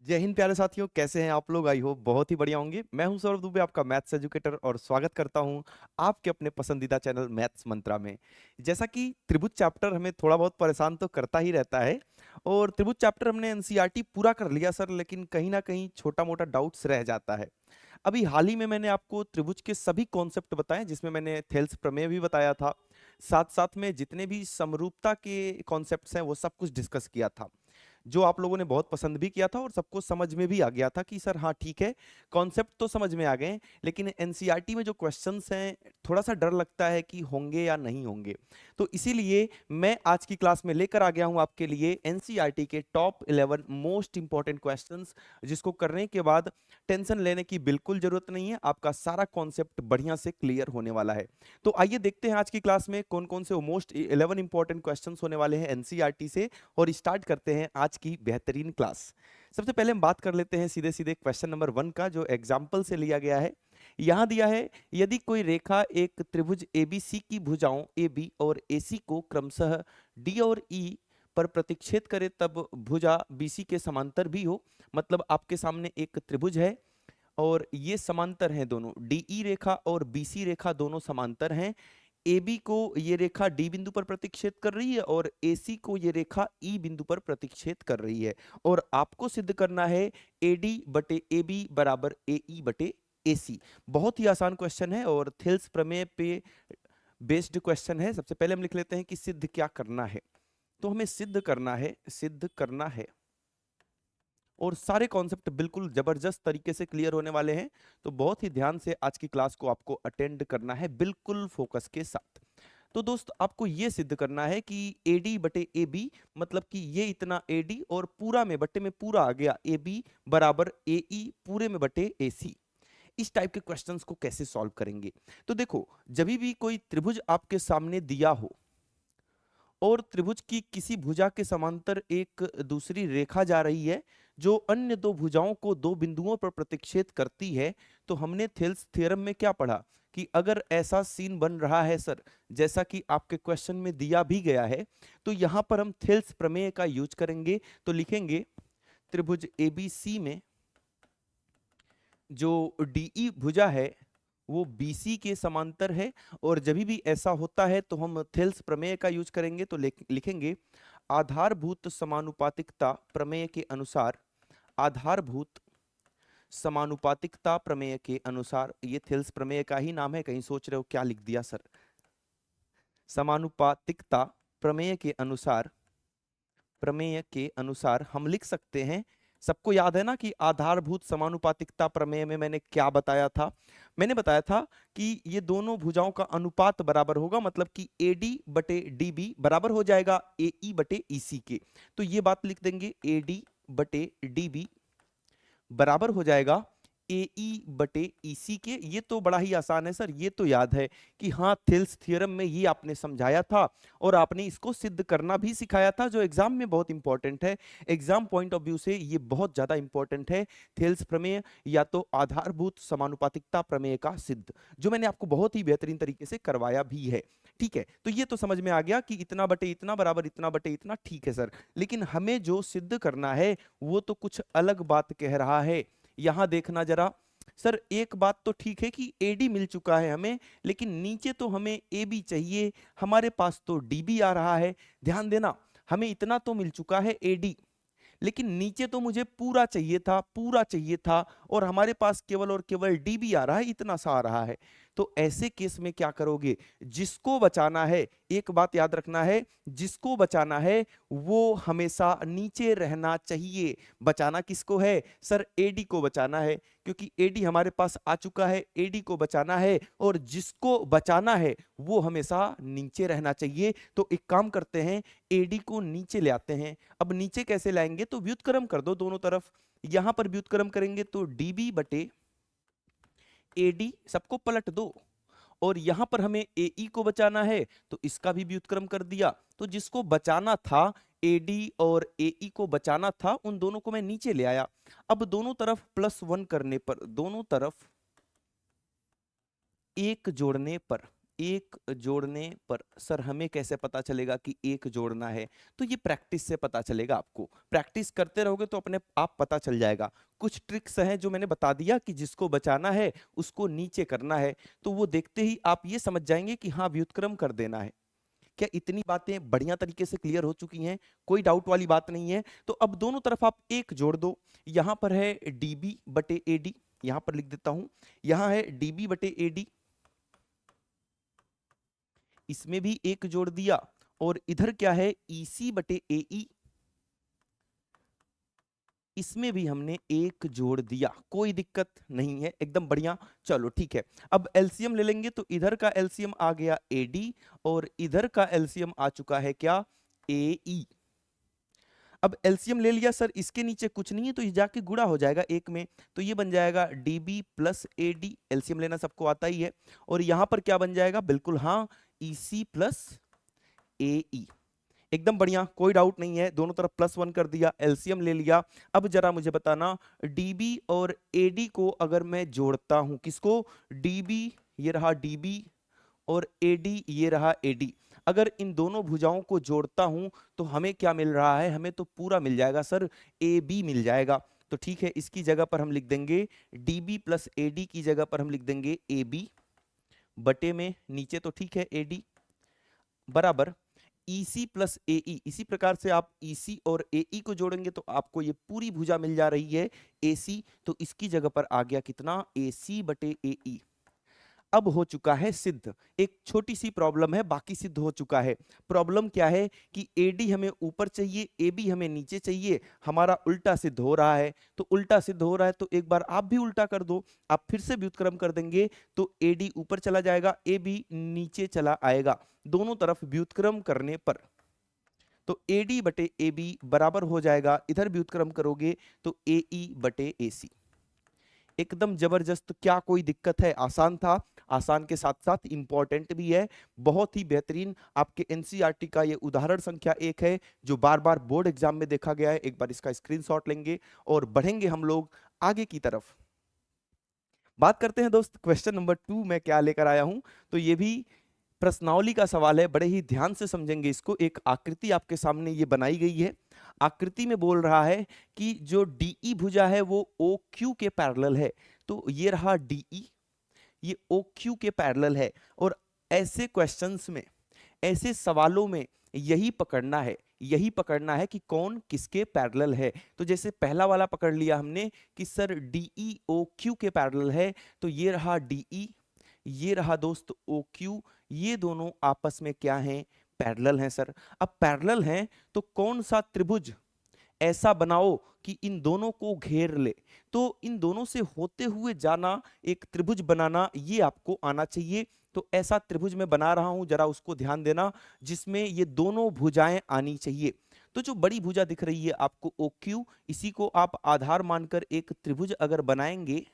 जय हिंद प्यारे साथियों, कैसे हैं आप लोग? आई होप बहुत ही बढ़िया होंगे। मैं हूं सौरभ दुबे, आपका मैथ्स एजुकेटर, और स्वागत करता हूं आपके अपने पसंदीदा चैनल मैथ्स मंत्रा में। जैसा कि त्रिभुज चैप्टर हमें थोड़ा बहुत परेशान तो करता ही रहता है, और त्रिभुज चैप्टर हमने एनसीईआरटी पूरा कर लिया सर, लेकिन कहीं ना कहीं छोटा मोटा डाउट्स रह जाता है। अभी हाल ही में मैंने आपको त्रिभुज के सभी कॉन्सेप्ट बताए, जिसमें मैंने थेल्स प्रमेय भी बताया था। साथ साथ में जितने भी समरूपता के कॉन्सेप्ट्स हैं वो सब कुछ डिस्कस किया था, जो आप लोगों ने बहुत पसंद भी किया था और सबको समझ में भी आ गया था कि सर हाँ ठीक है, कॉन्सेप्ट तो समझ में आ गए, लेकिन एनसीईआरटी में जो क्वेश्चंस हैं थोड़ा सा डर लगता है कि होंगे या नहीं होंगे। तो इसीलिए मैं आज की क्लास में लेकर आ गया हूं आपके लिए एनसीईआरटी के टॉप 11 मोस्ट इंपॉर्टेंट क्वेश्चंस, जिसको करने के बाद टेंशन लेने की बिल्कुल जरूरत नहीं है, आपका सारा कॉन्सेप्ट बढ़िया से क्लियर होने वाला है। तो आइए देखते हैं आज की क्लास में कौन कौन से मोस्ट 11 इंपॉर्टेंट क्वेश्चंस होने वाले हैं एनसीईआरटी से, और स्टार्ट करते हैं आज की बेहतरीन क्लास। सबसे पहले हम बात कर लेते हैं सीधे सीधे क्वेश्चन नंबर 1 का, जो एग्जाम्पल से लिया गया है। यहां दिया है, यदि कोई रेखा एक त्रिभुज एबीसी की भुजाओं AB और AC को क्रमशः D और E पर प्रतिच्छेद करे तब भुजा BC के समांतर भी हो। मतलब आपके सामने एक त्रिभुज है और ये समांतर हैं दोनों, DE रेखा और BC रेखा दोनों समांतर हैं। AB को ये रेखा D बिंदु पर प्रतिच्छेद कर रही है और AC को ये रेखा E बिंदु पर प्रतिच्छेद कर रही है, और आपको सिद्ध करना है AD बटे AB बराबर AE बटे AC। बहुत ही आसान क्वेश्चन है और थेल्स प्रमेय पे बेस्ड क्वेश्चन है। सबसे पहले हम लिख लेते हैं कि सिद्ध क्या करना है। तो हमें सिद्ध करना है, और सारे कॉन्सेप्ट बिल्कुल जबरदस्त तरीके से क्लियर होने वाले हैं। तो बहुत ही ध्यान से आज की क्लास को आपको अटेंड करना है, बिल्कुल फोकस के साथ। तो दोस्त, आपको ये सिद्ध करना है कि AD बटे AB, मतलब कि ये इतना AD और पूरा में बटे में पूरा आ गया AB बराबर AE पूरे में बटे AC। इस टाइप के क्वेश्चंस को कैसे सॉल्व करेंगे? तो देखो, जब भी कोई त्रिभुज आपके सामने दिया हो और त्रिभुज की किसी भुजा के समांतर एक दूसरी रेखा जा रही है जो अन्य दो भुजाओं को दो बिंदुओं पर प्रतिच्छेद करती है, तो हमने थेल्स थ्योरम में क्या पढ़ा कि अगर ऐसा सीन बन रहा है सर, जैसा कि आपके क्वेश्चन में दिया भी गया है, तो यहां पर हम थेल्स प्रमेय का यूज करेंगे। तो लिखेंगे त्रिभुज ABC में जो DE भुजा है वो BC के समांतर है, और जब भी ऐसा होता है तो हम थेल्स प्रमेय का यूज करेंगे। तो लिखेंगे आधारभूत समानुपातिकता प्रमेय के अनुसार, आधारभूत समानुपातिकता प्रमेय के अनुसार, ये थेल्स प्रमेय का ही नाम है, कहीं सोच रहे हो क्या लिख दिया सर। समानुपातिकता प्रमेय के अनुसार, प्रमेय के अनुसार हम लिख सकते हैं, सबको याद है ना कि आधारभूत समानुपातिकता प्रमेय में मैंने क्या बताया था? मैंने बताया था कि ये दोनों भुजाओं का अनुपात बराबर होगा, मतलब कि AD बटे DB बराबर हो जाएगा AE बटे EC के। तो ये बात लिख देंगे, AD बटे DB बराबर हो जाएगा AE बटे EC के। ये तो बड़ा ही आसान है सर, ये तो याद है कि हाँ, थेल्स थ्योरम में ये आपने समझाया था और आपने इसको सिद्ध करना भी सिखाया था, जो एग्जाम में बहुत इंपॉर्टेंट है। एग्जाम पॉइंट ऑफ व्यू से ये बहुत ज्यादा इंपॉर्टेंट है, थेल्स प्रमेय या तो आधारभूत समानुपातिकता प्रमेय का सिद्ध, जो मैंने आपको बहुत ही बेहतरीन तरीके से करवाया भी है। ठीक है, तो ये तो समझ में आ गया कि इतना बटे इतना बराबर इतना बटे इतना, ठीक है सर। लेकिन हमें जो सिद्ध करना है वो तो कुछ अलग बात कह रहा है। यहां देखना जरा सर, एक बात तो ठीक है कि AD मिल चुका है हमें, लेकिन नीचे तो हमें AB चाहिए, हमारे पास तो DB आ रहा है। ध्यान देना, हमें इतना तो मिल चुका है AD, लेकिन नीचे तो मुझे पूरा चाहिए था, पूरा चाहिए था, और हमारे पास केवल और केवल DB आ रहा है, इतना सा आ रहा है। तो ऐसे केस में क्या करोगे? जिसको बचाना है, एक बात याद रखना है, जिसको बचाना है वो हमेशा नीचे रहना चाहिए। बचाना किसको है सर? AD को बचाना है, क्योंकि AD हमारे पास आ चुका है, AD को बचाना है, और जिसको बचाना है वो हमेशा नीचे रहना चाहिए। तो एक काम करते हैं, AD को नीचे ले आते हैं। अब नीचे कैसे लाएंगे? तो व्युत्क्रम कर दो दोनों तरफ। यहां पर व्युत्क्रम करेंगे तो DB बटे AD, सबको पलट दो, और यहां पर हमें AE को बचाना है, तो इसका भी व्युत्क्रम कर दिया। तो जिसको बचाना था, AD और AE को बचाना था, उन दोनों को मैं नीचे ले आया। अब दोनों तरफ +1 करने पर, दोनों तरफ 1 जोड़ने पर, एक जोड़ने पर सर हमें कैसे पता चलेगा कि एक जोड़ना है? तो ये प्रैक्टिस से पता चलेगा आपको। प्रैक्टिस करते रहोगे तो अपने आप पता चल जाएगा। कुछ ट्रिक्स हैं जो मैंने बता दिया कि जिसको बचाना है उसको नीचे करना है, तो वो देखते ही आप ये समझ जाएंगे कि हाँ व्युत्क्रम कर देना है। क्या इतनी बातें बढ़िया तरीके से क्लियर हो चुकी हैं? कोई डाउट वाली बात नहीं है। तो अब दोनों तरफ आप एक जोड़ दो। यहां पर है डीबी बटे एडी, यहां पर लिख देता हूं। यहां है डीबी बटे एडी, इसमें भी एक जोड़ दिया। और इधर क्या है, ईसी बटे एई, इसमें भी हमने एक जोड़ दिया। कोई दिक्कत नहीं है, एकदम बढ़िया। चलो ठीक है, अब एलसीएम ले लेंगे। तो इधर का एलसीएम आ गया एडी और इधर का एलसीएम आ चुका है क्या, एई। अब एलसीएम ले लिया सर, इसके नीचे कुछ नहीं है तो ये जाके गुणा हो जाएगा एक में, तो ये बन जाएगा डीबी प्लस एडी। एलसीएम लेना सबको आता ही है। और यहां पर क्या बन जाएगा, बिल्कुल हाँ, ईसी प्लस एई। एकदम बढ़िया, कोई डाउट नहीं है। दोनों तरफ +1 कर दिया, एलसीएम ले लिया। अब जरा मुझे बताना, डीबी और एडी को अगर मैं जोड़ता हूं, किसको, डीबी, ये रहा डीबी, और एडी ये रहा एडी, अगर इन दोनों भुजाओं को जोड़ता हूं तो हमें क्या मिल रहा है, हमें तो पूरा मिल जाएगा सर, ए बी मिल जाएगा। तो ठीक है, इसकी जगह पर हम लिख देंगे डीबी प्लस एडी की जगह पर हम लिख देंगे ए बी बटे में नीचे तो ठीक है एडी बराबर ईसी प्लस एई। इसी प्रकार से आप ईसी और एई को जोड़ेंगे तो आपको ये पूरी भुजा मिल जा रही है एसी। तो इसकी जगह पर आ गया कितना, एसी बटे एई। अब हो चुका है सिद्ध। एक छोटी सी प्रॉब्लम है, बाकी सिद्ध हो चुका है। प्रॉब्लम क्या है कि एडी हमें ऊपर चाहिए, एबी हमें नीचे चाहिए। हमारा उल्टा सिद्ध हो रहा है। तो उल्टा सिद्ध हो रहा है तो एक बार आप भी उल्टा कर दो। आप फिर से व्युत्क्रम कर देंगे तो एडी ऊपर चला जाएगा, एबी नीचे चला आएगा। दोनों तरफ व्युत्क्रम करने पर तो एडी बटे एबी बराबर हो जाएगा, इधर व्युत्क्रम करोगे तो एई बटे एसी। एकदम जबरदस्त, क्या कोई दिक्कत है? आसान था, आसान के साथ साथ इंपॉर्टेंट भी है। बहुत ही बेहतरीन। आपके एनसीईआरटी का ये उदाहरण संख्या 1 है जो बार बार बोर्ड एग्जाम में देखा गया है। एक बार इसका स्क्रीनशॉट लेंगे और बढ़ेंगे हम लोग आगे की तरफ। बात करते हैं दोस्त, क्वेश्चन नंबर 2 मैं क्या लेकर आया हूं। तो ये भी प्रश्नावली का सवाल है, बड़े ही ध्यान से समझेंगे इसको। एक आकृति आपके सामने ये बनाई गई है। आकृति में बोल रहा है कि जो डीई भुजा है वो ओ क्यू के पैरेलल है। तो ये रहा डीई, ये ओ क्यू के पैरेलल है। और ऐसे क्वेश्चंस में, ऐसे सवालों में यही पकड़ना है, यही पकड़ना है कि कौन किसके पैरेलल है। तो जैसे पहला वाला पकड़ लिया हमने कि सर डीई ओ क्यू के पैरेलल है, तो ये रहा डीई, ये रहा दोस्त ओ क्यू, ये दोनों आपस में क्या हैं, पैरेलल हैं सर। अब पैरेलल हैं तो कौन सा त्रिभुज ऐसा बनाओ कि इन दोनों को घेर ले। तो इन दोनों से होते हुए जाना, एक त्रिभुज बनाना, ये आपको आना चाहिए। तो ऐसा त्रिभुज मैं बना रहा हूं, जरा उसको ध्यान देना, जिसमें ये दोनों भुजाएं आनी चाहिए। तो जो बड़ी भुजा दिख रही है आपको ओ क्यू, इसी को आप आधार मानकर एक त्रिभुज अगर बनाएंगे,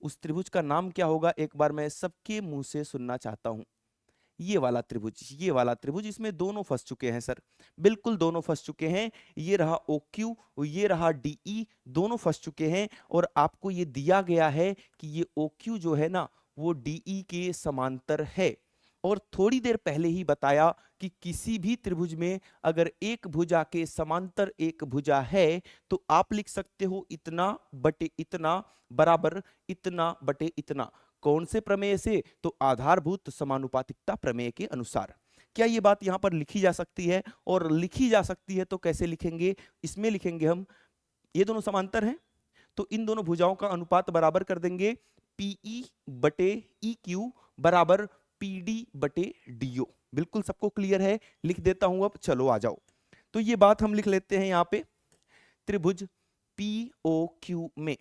उस त्रिभुज का नाम क्या होगा, एक बार मैं सबके मुंह से सुनना चाहता हूं। ये वाला त्रिभुज, ये वाला त्रिभुज, इसमें दोनों फंस चुके हैं सर, बिल्कुल दोनों फंस चुके हैं। ये रहा ओ क्यू, ये रहा डीई, दोनों फंस चुके हैं। और आपको ये दिया गया है कि ये ओ क्यू जो है ना वो डीई के समांतर है। और थोड़ी देर पहले ही बताया कि किसी भी त्रिभुज में अगर एक भुजा के समांतर एक भुजा है तो आप लिख सकते हो इतना बटे इतना बराबर इतना बटे इतना। कौन से प्रमेय से, तो आधारभूत समानुपातिकता प्रमेय के अनुसार। क्या ये बात यहां पर लिखी जा सकती है? और लिखी जा सकती है तो कैसे लिखेंगे, इसमें लिखेंगे हम, ये दोनों समांतर हैं तो इन दोनों भुजाओं का अनुपात बराबर कर देंगे, पीई बटे ई क्यू बराबर पीडी बटे डीओ। बिल्कुल सबको क्लियर है? लिख देता हूं अब, चलो आ जाओ। तो ये बात हम लिख लेते हैं यहां पे, त्रिभुज पीओ क्यू में,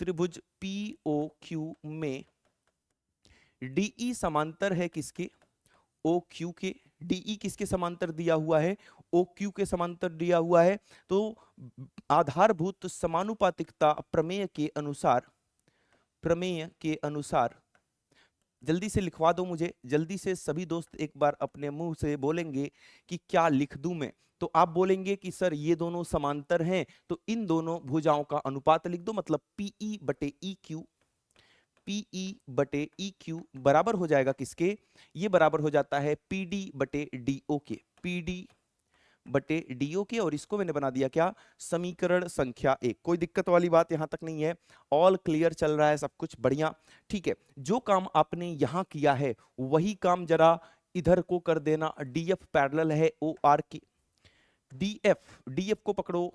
त्रिभुज पीओ क्यू में डीई समांतर है किसके, ओ क्यू के। डीई किसके समांतर दिया हुआ है, ओ क्यू के समांतर दिया हुआ है। तो आधारभूत समानुपातिकता प्रमेय के अनुसार, प्रमेय के अनुसार, जल्दी से लिखवा दो मुझे, जल्दी से सभी दोस्त एक बार अपने मुंह से बोलेंगे कि क्या लिख दूं मैं। तो आप बोलेंगे कि सर ये दोनों समांतर हैं तो इन दोनों भुजाओं का अनुपात लिख दो, मतलब पीई बटे ई क्यू, पीई बटे ई क्यू बराबर हो जाएगा किसके, ये बराबर हो जाता है पीडी बटे डीओ के, पीडी बटे डीओ के। और इसको मैंने बना दिया क्या, समीकरण संख्या 1। कोई दिक्कत वाली बात यहां तक नहीं है, ऑल क्लियर चल रहा है, सब कुछ बढ़िया। ठीक है, जो काम आपने यहां किया है वही काम जरा इधर को कर देना। डीएफ पैरेलल है ओ आर के, डीएफ को पकड़ो,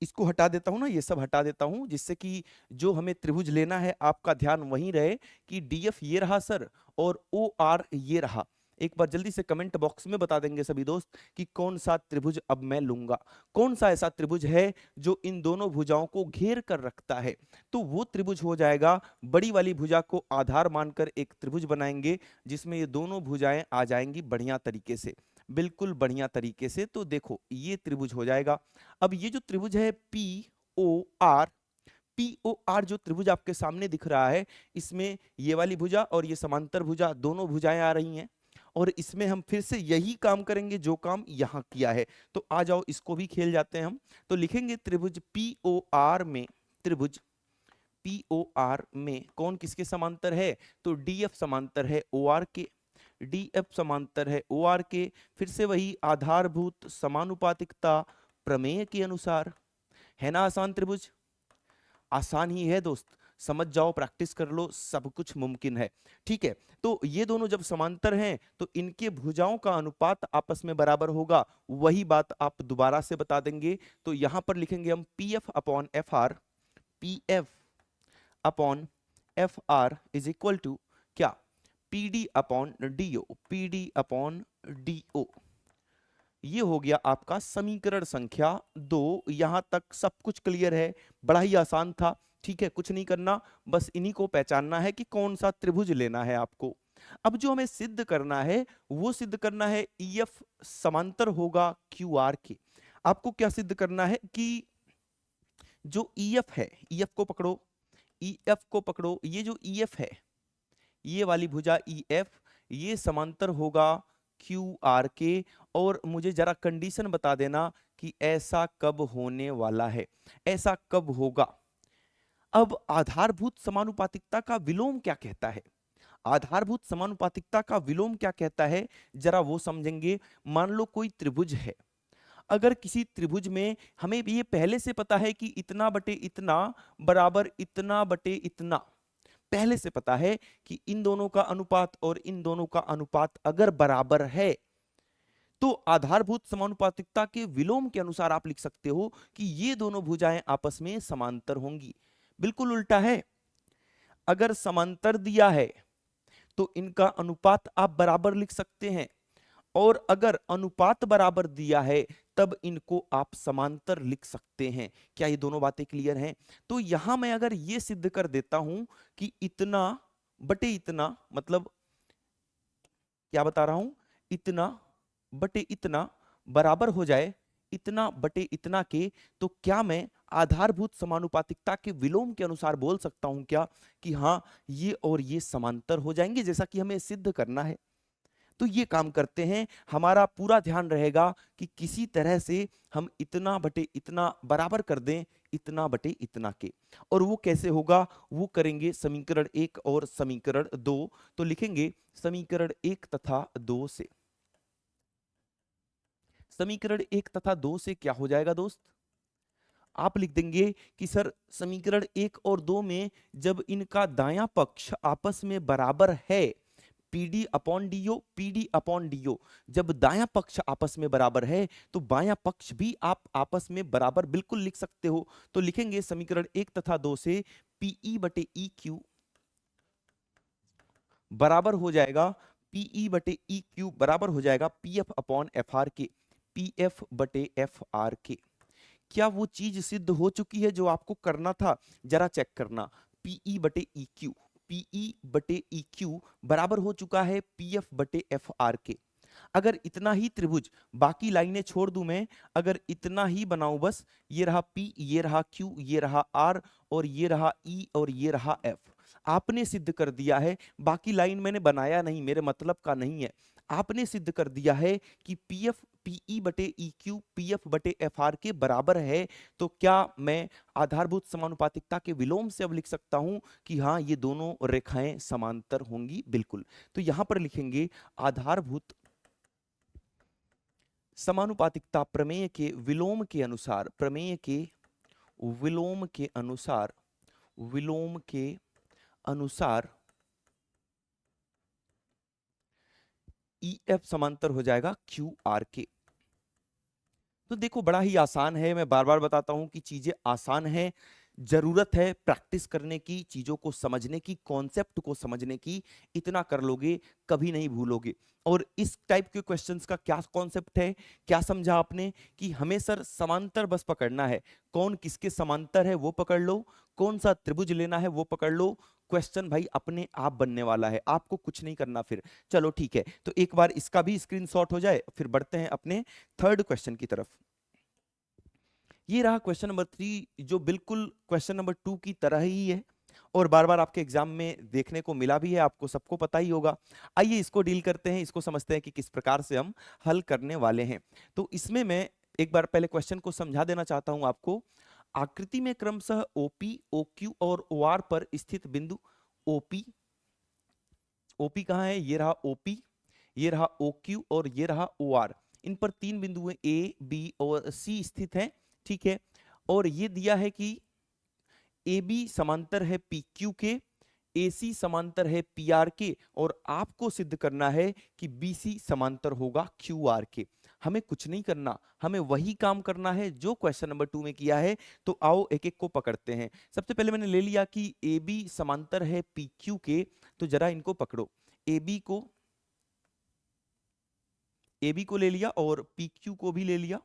इसको हटा देता हूं ना, ये सब हटा देता हूं, जिससे कि जो हमें त्रिभुज लेना है आपका ध्यान वहीं रहे कि डीएफ ये रहा सर और ओ आर ये रहा। एक बार जल्दी से कमेंट बॉक्स में बता देंगे सभी दोस्त कि कौन सा त्रिभुज अब मैं लूंगा, कौन सा ऐसा त्रिभुज है जो इन दोनों भुजाओं को घेर कर रखता है। तो वो त्रिभुज हो जाएगा, बड़ी वाली भुजा को आधार मानकर एक त्रिभुज बनाएंगे जिसमें ये दोनों भुजाएं आ जाएंगी बढ़िया तरीके से, बिल्कुल बढ़िया तरीके से। तो देखो ये त्रिभुज हो जाएगा। अब ये जो त्रिभुज है P O R, P O R जो त्रिभुज आपके सामने दिख रहा है, इसमें ये वाली भुजा और ये समांतर भुजा दोनों भुजाएं आ रही हैं, और इसमें हम फिर से यही काम करेंगे जो काम यहां किया है। तो आ जाओ इसको भी खेल जाते हैं हम। तो लिखेंगे त्रिभुज पी ओ आर में, त्रिभुज पी ओ आर में कौन किसके समांतर है, तो डीएफ समांतर है ओ आर के, डीएफ समांतर है ओ आर के। फिर से वही आधारभूत समानुपातिकता प्रमेय के अनुसार, है ना आसान त्रिभुज, आसान ही है दोस्त, समझ जाओ, प्रैक्टिस कर लो, सब कुछ मुमकिन है। ठीक है, तो ये दोनों जब समांतर हैं तो इनके भुजाओं का अनुपात आपस में बराबर होगा, वही बात आप दोबारा से बता देंगे। तो यहां पर लिखेंगे हम p f upon f r, p f upon f r is equal to क्या, p d upon d o, p d upon d o. ये हो गया आपका समीकरण संख्या 2। यहां तक सब कुछ क्लियर है, बड़ा ही आसान था। ठीक है, कुछ नहीं करना, बस इन्हीं को पहचानना है कि कौन सा त्रिभुज लेना है आपको। अब जो हमें सिद्ध करना है वो सिद्ध करना है ईएफ समांतर होगा क्यू आर के। आपको क्या सिद्ध करना है कि जो ईएफ है, ईएफ को पकड़ो, ईएफ को पकड़ो, ये जो ईएफ है, ये वाली भुजा ईएफ, ये समांतर होगा क्यू आर के। और मुझे जरा कंडीशन बता देना कि ऐसा कब होने वाला है, ऐसा कब होगा। अब आधारभूत समानुपातिकता का विलोम क्या कहता है, आधारभूत समानुपातिकता का विलोम क्या कहता है, जरा वो समझेंगे। मान लो कोई त्रिभुज है, अगर किसी त्रिभुज में हमें ये पहले से पता है कि इतना बटे इतना बराबर इतना बटे इतना, पहले से पता है कि इन दोनों का अनुपात और इन दोनों का अनुपात अगर बराबर है तो आधारभूत समानुपातिकता के विलोम के अनुसार आप लिख सकते हो कि ये दोनों भुजाएं आपस में समांतर होंगी। बिल्कुल उल्टा है, अगर समांतर दिया है तो इनका अनुपात आप बराबर लिख सकते हैं, और अगर अनुपात बराबर दिया है तब इनको आप समांतर लिख सकते हैं। क्या ये दोनों बातें क्लियर हैं? तो यहां मैं अगर ये सिद्ध कर देता हूं कि इतना बटे इतना, मतलब क्या बता रहा हूं, इतना बटे इतना बराबर हो जाए इतना बटे इतना के, तो क्या मैं आधारभूत समानुपातिकता के विलोम के अनुसार बोल सकता हूं क्या कि हाँ ये और ये समांतर हो जाएंगे, जैसा कि हमें सिद्ध करना है। तो ये काम करते हैं, हमारा पूरा ध्यान रहेगा कि किसी तरह से हम इतना बटे इतना बराबर कर दें इतना बटे इतना के। और वो कैसे होगा, वो करेंगे समीकरण 1 और समीकरण 2। तो लिखेंगे समीकरण 1 तथा 2 से, समीकरण 1 तथा 2 से क्या हो जाएगा दोस्त, आप लिख देंगे कि सर समीकरण 1 और 2 में जब इनका दायां पक्ष आपस में बराबर है, PD upon DO, PD upon DO, जब दायां पक्ष आपस में बराबर है तो बायां पक्ष भी आप आपस में बराबर बिल्कुल लिख सकते हो। तो लिखेंगे समीकरण 1 तथा 2 से पीई बटे ई क्यू बराबर हो जाएगा, पीई बटे ई क्यू बराबर हो जाएगा पीएफ अपॉन एफ आर के, पीएफ बटे एफ आर के। क्या वो चीज सिद्ध हो चुकी है जो आपको करना था, जरा चेक करना। पीई बटे ई क्यू, पीई बटे ई क्यू बराबर हो चुका है पीएफ बटे एफ आर के। अगर इतना ही त्रिभुज, बाकी लाइनें छोड़ दूं मैं, अगर इतना ही बनाऊं बस, ये रहा P, ये रहा Q, ये रहा R, और ये रहा E, और ये रहा F, आपने सिद्ध कर दिया है। बाकी लाइन मैंने बनाया नहीं, मेरे मतलब का नहीं है। आपने सिद्ध कर दिया है कि पी एफ पीई बटे ई क्यू पी एफ बटे एफ आर के बराबर है, तो क्या मैं आधारभूत समानुपातिकता के विलोम से अब लिख सकता हूं कि हाँ ये दोनों रेखाएं समांतर होंगी? बिल्कुल। तो यहां पर लिखेंगे आधारभूत समानुपातिकता प्रमेय के विलोम के अनुसार, प्रमेय के विलोम के अनुसार, विलोम के अनुसार ई एफ समांतर हो जाएगा क्यू आर के। तो देखो बड़ा ही आसान है, मैं बार बार बताता हूं कि चीजें आसान है, जरूरत है प्रैक्टिस करने की, चीजों को समझने की, कॉन्सेप्ट को समझने की। इतना कर लोगे कभी नहीं भूलोगे। और इस टाइप के क्वेश्चंस का क्या कॉन्सेप्ट है, क्या समझा आपने कि हमें सर समांतर बस पकड़ना है, कौन किसके समांतर है वो पकड़ लो, कौन सा त्रिभुज लेना है वो पकड़ लो, क्वेश्चन भाई अपने आप बनने वाला है, आपको कुछ नहीं करना फिर। चलो ठीक है, तो एक बार इसका भी स्क्रीनशॉट हो जाए, फिर बढ़ते हैं अपने थर्ड क्वेश्चन की तरफ। ये रहा क्वेश्चन नंबर 3, जो बिल्कुल क्वेश्चन नंबर 2 की तरह ही है और बार बार आपके एग्जाम में देखने को मिला भी है, आपको सबको पता ही होगा। आइए इसको डील करते हैं, इसको समझते हैं कि किस प्रकार से हम हल करने वाले हैं। तो इसमें मैं एक बार पहले क्वेश्चन को समझा देना चाहता हूं आपको। आकृति में क्रमशः ओपी, ओक्यू और ओआर पर स्थित बिंदु ओपी, ओपी कहाँ है, ये रहा ओपी, ये रहा ओक्यू और ये रहा ओआर, इन पर 3 बिंदु ए बी और सी स्थित हैं, ठीक है। और ये दिया है कि ए बी समांतर है पी क्यू के, ए सी समांतर है पी आर के, और आपको सिद्ध करना है कि बी सी समांतर होगा क्यू आर के। हमें कुछ नहीं करना, हमें वही काम करना है जो क्वेश्चन नंबर 2 में किया है। तो आओ एक एक को पकड़ते हैं। सबसे पहले मैंने ले लिया कि ए बी समांतर है पी क्यू के, तो जरा इनको पकड़ो, ए बी को, ए बी को ले लिया और पी क्यू को भी ले लिया।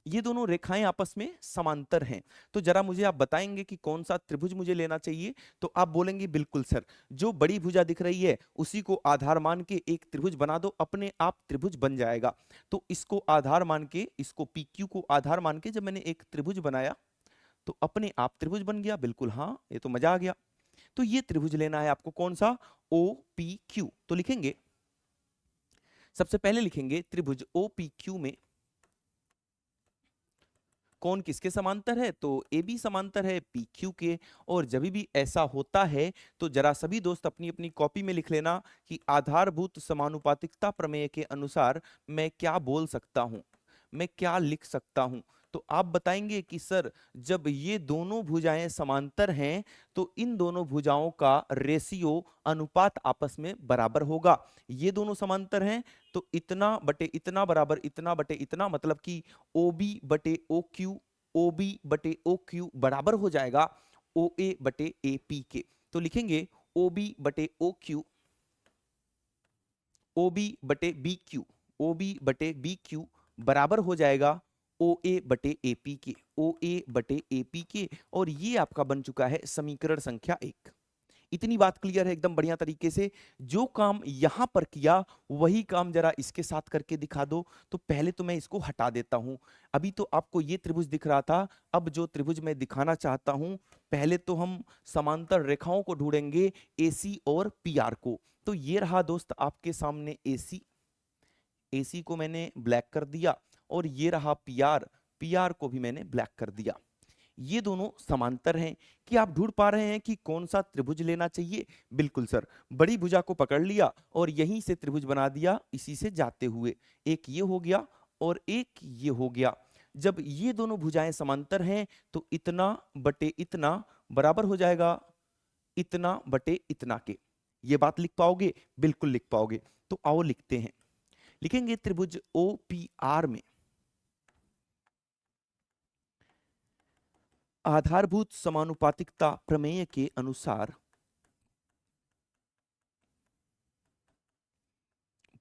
ये दोनों रेखाएं आपस में समांतर हैं। तो जरा मुझे आप बताएंगे कि कौन सा त्रिभुज मुझे लेना चाहिए? तो आप बोलेंगे बिल्कुल सर, जो बड़ी भुजा दिख रही है उसी को आधार मान के एक त्रिभुज बना दो, अपने आप त्रिभुज बन जाएगा। तो इसको आधार मान के, इसको पी क्यू को आधार मान के जब मैंने एक त्रिभुज बनाया तो अपने आप त्रिभुज बन गया। बिल्कुल हाँ, ये तो मजा आ गया। तो ये त्रिभुज लेना है आपको, कौन सा? O P Q. तो लिखेंगे, सबसे पहले लिखेंगे त्रिभुज ओ पी क्यू में कौन किसके समांतर है? तो ए बी समांतर है पी क्यू के। और जब भी ऐसा होता है तो जरा सभी दोस्त अपनी अपनी कॉपी में लिख लेना कि आधारभूत समानुपातिकता प्रमेय के अनुसार मैं क्या बोल सकता हूं, मैं क्या लिख सकता हूं। तो आप बताएंगे कि सर जब ये दोनों भुजाएं समांतर हैं तो इन दोनों भुजाओं का रेशियो, अनुपात आपस में बराबर होगा। ये दोनों समांतर हैं तो इतना बटे इतना बराबर इतना बटे इतना, मतलब कि ओ बी बटे ओ क्यू, ओ बी बटे ओ क्यू बराबर हो जाएगा ओ ए बटे ए पी के। तो लिखेंगे ओ बी बटे ओ क्यू, ओ बी बटे बी क्यू, ओ बी बटे बी क्यू बराबर हो जाएगा ओ ए बटे ए पी के, ओ ए बटे ए पी के। और ये आपका बन चुका है समीकरण संख्या 1। इतनी बात क्लियर है एकदम बढ़िया तरीके से। जो काम यहां पर किया वही काम जरा इसके साथ करके दिखा दो। तो पहले तो मैं इसको हटा देता हूं। अभी तो आपको ये त्रिभुज दिख रहा था, अब जो त्रिभुज मैं दिखाना चाहता हूं, पहले तो हम समांतर रेखाओं को ढूंढेंगे, एसी और पीआर को। तो ये रहा दोस्त आपके सामने एसी, एसी को मैंने ब्लैक कर दिया, और ये रहा पीआर, पीआर को भी मैंने ब्लैक कर दिया। ये दोनों समांतर हैं। कि आप ढूंढ पा रहे हैं कि कौन सा त्रिभुज लेना चाहिए? बिल्कुल सर, बड़ी भुजा को पकड़ लिया और यहीं से त्रिभुज बना दिया, इसी से जाते हुए। एक ये हो गया और एक ये हो गया। जब ये दोनों भुजाएं समांतर हैं तो इतना बटे इतना बराबर हो जाएगा इतना बटे इतना के। ये बात लिख पाओगे? बिल्कुल लिख पाओगे। तो आओ लिखते हैं। लिखेंगे त्रिभुज ओ पी आर में आधारभूत समानुपातिकता प्रमेय के अनुसार,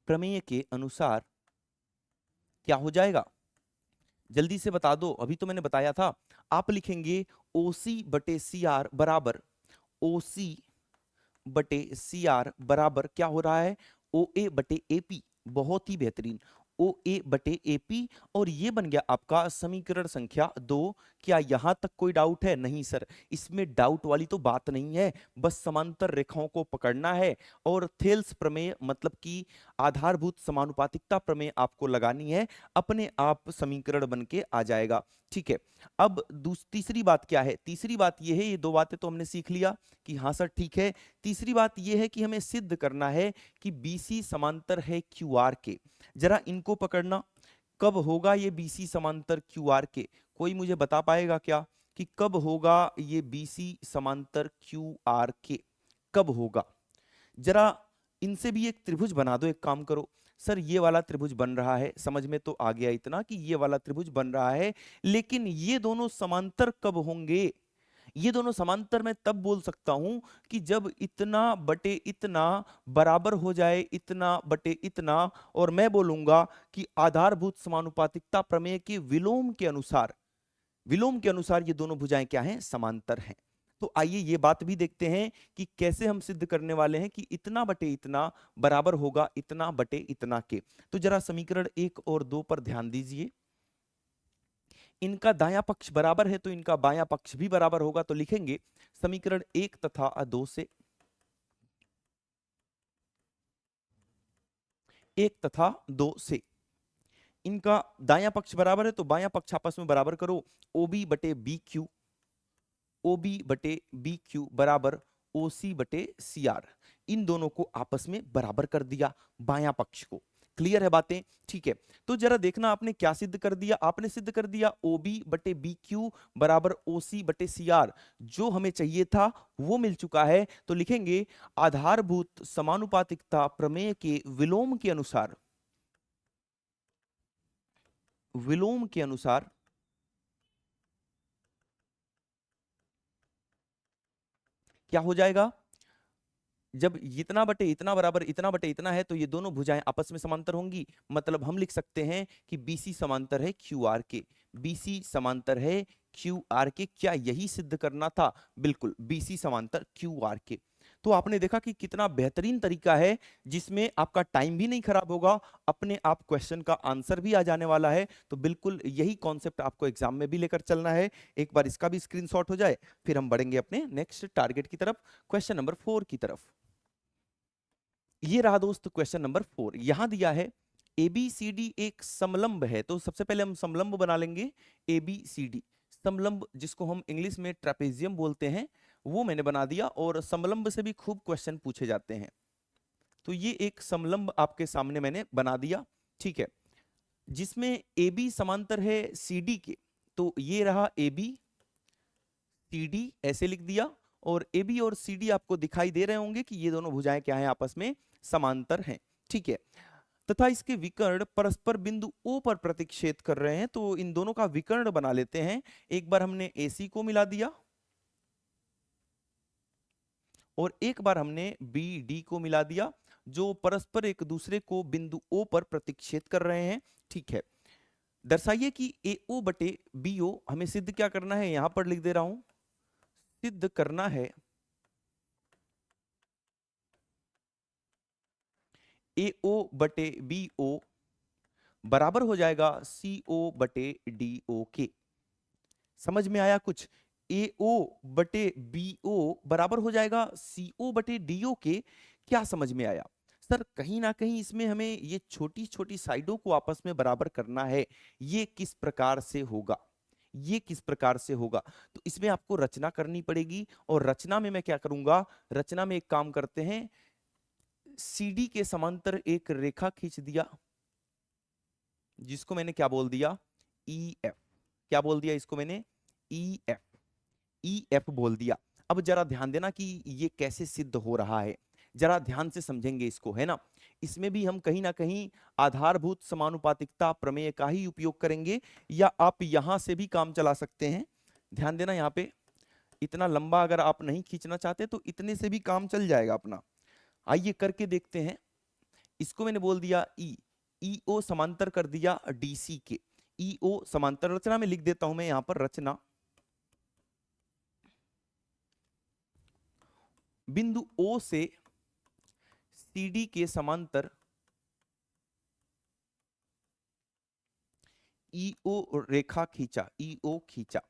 प्रमेय के अनुसार क्या हो जाएगा? जल्दी से बता दो, अभी तो मैंने बताया था। आप लिखेंगे ओसी बटे सी आर बराबर, ओसी बटे सी आर बराबर क्या हो रहा है? ओ ए बटे ए पी। बहुत ही बेहतरीन। ओ ए बटे ए पी, और ये बन गया आपका समीकरण संख्या 2। क्या यहां तक कोई डाउट है? नहीं सर, इसमें डाउट वाली तो बात नहीं है, बस समांतर रेखाओं को पकड़ना है और थेल्स प्रमेय मतलब कि आधारभूत समानुपातिकता प्रमेय आपको लगानी है, अपने आप समीकरण बन के आ जाएगा। ठीक है, अब तीसरी बात क्या है? तीसरी बात यह है, ये दो बातें तो हमने सीख लिया कि हाँ सर ठीक है। तीसरी बात यह है कि हमें सिद्ध करना है कि बीसी समांतर है क्यू आर के। जरा इनको पकड़ना, कब होगा ये बीसी समांतर क्यू आर के? कोई मुझे बता पाएगा क्या कि कब होगा ये बीसी समांतर क्यू आर के? कब होगा? जरा इनसे भी एक त्रिभुज बना दो। एक काम करो सर, ये वाला त्रिभुज बन रहा है, समझ में तो आ गया इतना कि ये वाला त्रिभुज बन रहा है, लेकिन ये दोनों समांतर कब होंगे? ये दोनों समांतर मैं तब बोल सकता हूं कि जब इतना बटे इतना बराबर हो जाए, इतना बटे इतना, और मैं बोलूंगा कि आधारभूत समानुपातिकता प्रमेय के विलोम के अनुसार ये दोनों भुजाएं क्या हैं? समांतर हैं। तो आइए ये बात भी देखते हैं कि कैसे हम सिद्ध करने वाले हैं कि इतना बटे इतना बराबर होगा इतना बटे इतना के। तो जरा समीकरण 1 और 2 पर ध्यान दीजिए। इनका दायां पक्ष बराबर है तो इनका बायां पक्ष भी बराबर होगा, तो लिखेंगे समीकरण 1 तथा 2 से, 1 तथा 2 से इनका दायां पक्ष बराबर है तो बायां पक्ष आपस में बराबर करो। ओबी बटे बी क्यू, ओबी बटे बी क्यू बराबर ओसी बटे सी आर। इन दोनों को आपस में बराबर कर दिया, बायां पक्ष को। क्लियर है बातें? ठीक है, तो जरा देखना आपने क्या सिद्ध कर दिया। आपने सिद्ध कर दिया ओबी बटे बी क्यू बराबर ओसी बटे सी आर। जो हमें चाहिए था वो मिल चुका है, तो लिखेंगे आधारभूत समानुपातिकता प्रमेय के विलोम के अनुसार, विलोम के अनुसार क्या हो जाएगा? जब इतना बटे इतना बराबर इतना बटे इतना है तो ये दोनों भुजाएं आपस में समांतर होंगी। मतलब हम लिख सकते हैं कि बीसी समांतर है क्यू आर के। बीसी समांतर है क्यू आर के। क्या यही सिद्ध करना था? बिल्कुल, बीसी समांतर क्यू आर के। तो आपने देखा कि कितना बेहतरीन तरीका है जिसमें आपका टाइम भी नहीं खराब होगा, अपने आप क्वेश्चन का आंसर भी आ जाने वाला है। तो बिल्कुल यही कॉन्सेप्ट आपको एग्जाम में भी लेकर चलना है। एक बार इसका भी स्क्रीनशॉट हो जाए, फिर हम बढ़ेंगे अपने नेक्स्ट टारगेट की तरफ, क्वेश्चन नंबर 4 की तरफ। ये रहा दोस्त क्वेश्चन नंबर 4। यहां दिया है ABCD एक समलंब है, तो सबसे पहले हम समलंब बना लेंगे। ABCD समलंब, जिसको हम इंग्लिश में ट्रेपेजियम बोलते हैं, वो मैंने बना दिया। और समलंब से भी खूब क्वेश्चन पूछे जाते हैं, तो ये एक समलंब आपके सामने मैंने बना दिया। ठीक है, जिसमें AB समांतर है CD के। तो ये रहा AB, CD ऐसे लिख दिया। और AB और CD आपको दिखाई दे रहे होंगे कि ये दोनों भुजाएं क्या हैं? आपस में समांतर हैं। ठीक है, तथा इसके विकर्ण परस्पर बिंदु O पर प्रतिच्छेद कर रहे हैं, तो इन दोनों का विकर्ण बना लेते हैं। एक बार हमने AC को मिला दिया और एक बार हमने BD को मिला दिया, जो परस्पर एक दूसरे को बिंदु O पर प्रतिच्छेद कर रहे हैं। ठीक है, दर्शाइए कि AO बटे BO, हमें सिद्ध क्या करना है? यहां पर लिख दे रहा हूं, सिद्ध करना है AO बटे BO बराबर हो जाएगा CO बटे DO के। समझ में आया कुछ? AO बटे BO बराबर हो जाएगा CO बटे DO के। क्या समझ में आया? सर कहीं ना कहीं इसमें हमें ये छोटी छोटी साइडों को आपस में बराबर करना है। ये किस प्रकार से होगा? ये किस प्रकार से होगा? तो इसमें आपको रचना करनी पड़ेगी, और रचना में मैं क्या करूंगा? रचना में एक काम करते हैं, CD के समांतर एक रेखा खींच दिया, जिसको मैंने क्या बोल दिया? EF। क्या बोल दिया इसको मैंने? EF। EF बोल दिया। अब जरा ध्यान देना कि ये कैसे सिद्ध हो रहा है, जरा ध्यान से समझेंगे इसको, है ना। इसमें भी हम कहीं ना कहीं आधारभूत समानुपातिकता प्रमेय का ही उपयोग करेंगे, या आप यहां से भी काम चला सकते हैं। ध्यान देना, यहाँ पे इतना लंबा अगर आप नहीं खींचना चाहते तो इतने से भी काम चल जाएगा अपना। आइए करके देखते हैं। इसको मैंने बोल दिया ई, ईओ समांतर कर दिया डीसी के। ईओ समांतर, रचना में लिख देता हूं मैं यहां पर, रचना बिंदु ओ से सीडी के समांतर ईओ रेखा खींचा, ईओ खींचा,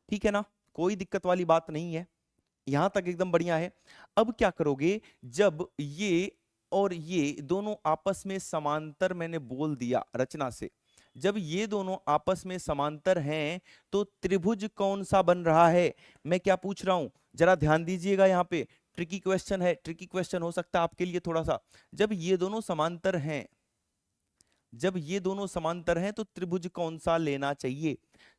ठीक है ना, कोई दिक्कत वाली बात नहीं है, यहां तक एकदम बढ़िया है। अब क्या करोगे, जब ये और ये दोनों आपस में समांतर मैंने बोल दिया रचना से, जब ये दोनों आपस में समांतर हैं तो त्रिभुज कौन सा बन रहा है, मैं क्या पूछ रहा हूं, जरा ध्यान दीजिएगा, यहाँ पे ट्रिकी क्वेश्चन है, ट्रिकी क्वेश्चन हो सकता है आपके लिए थोड़ा सा। जब ये दोनों समांतर हैं, जब ये दोनों समांतर हैं तो त्रिभुज कौन सा लेना चाहिए,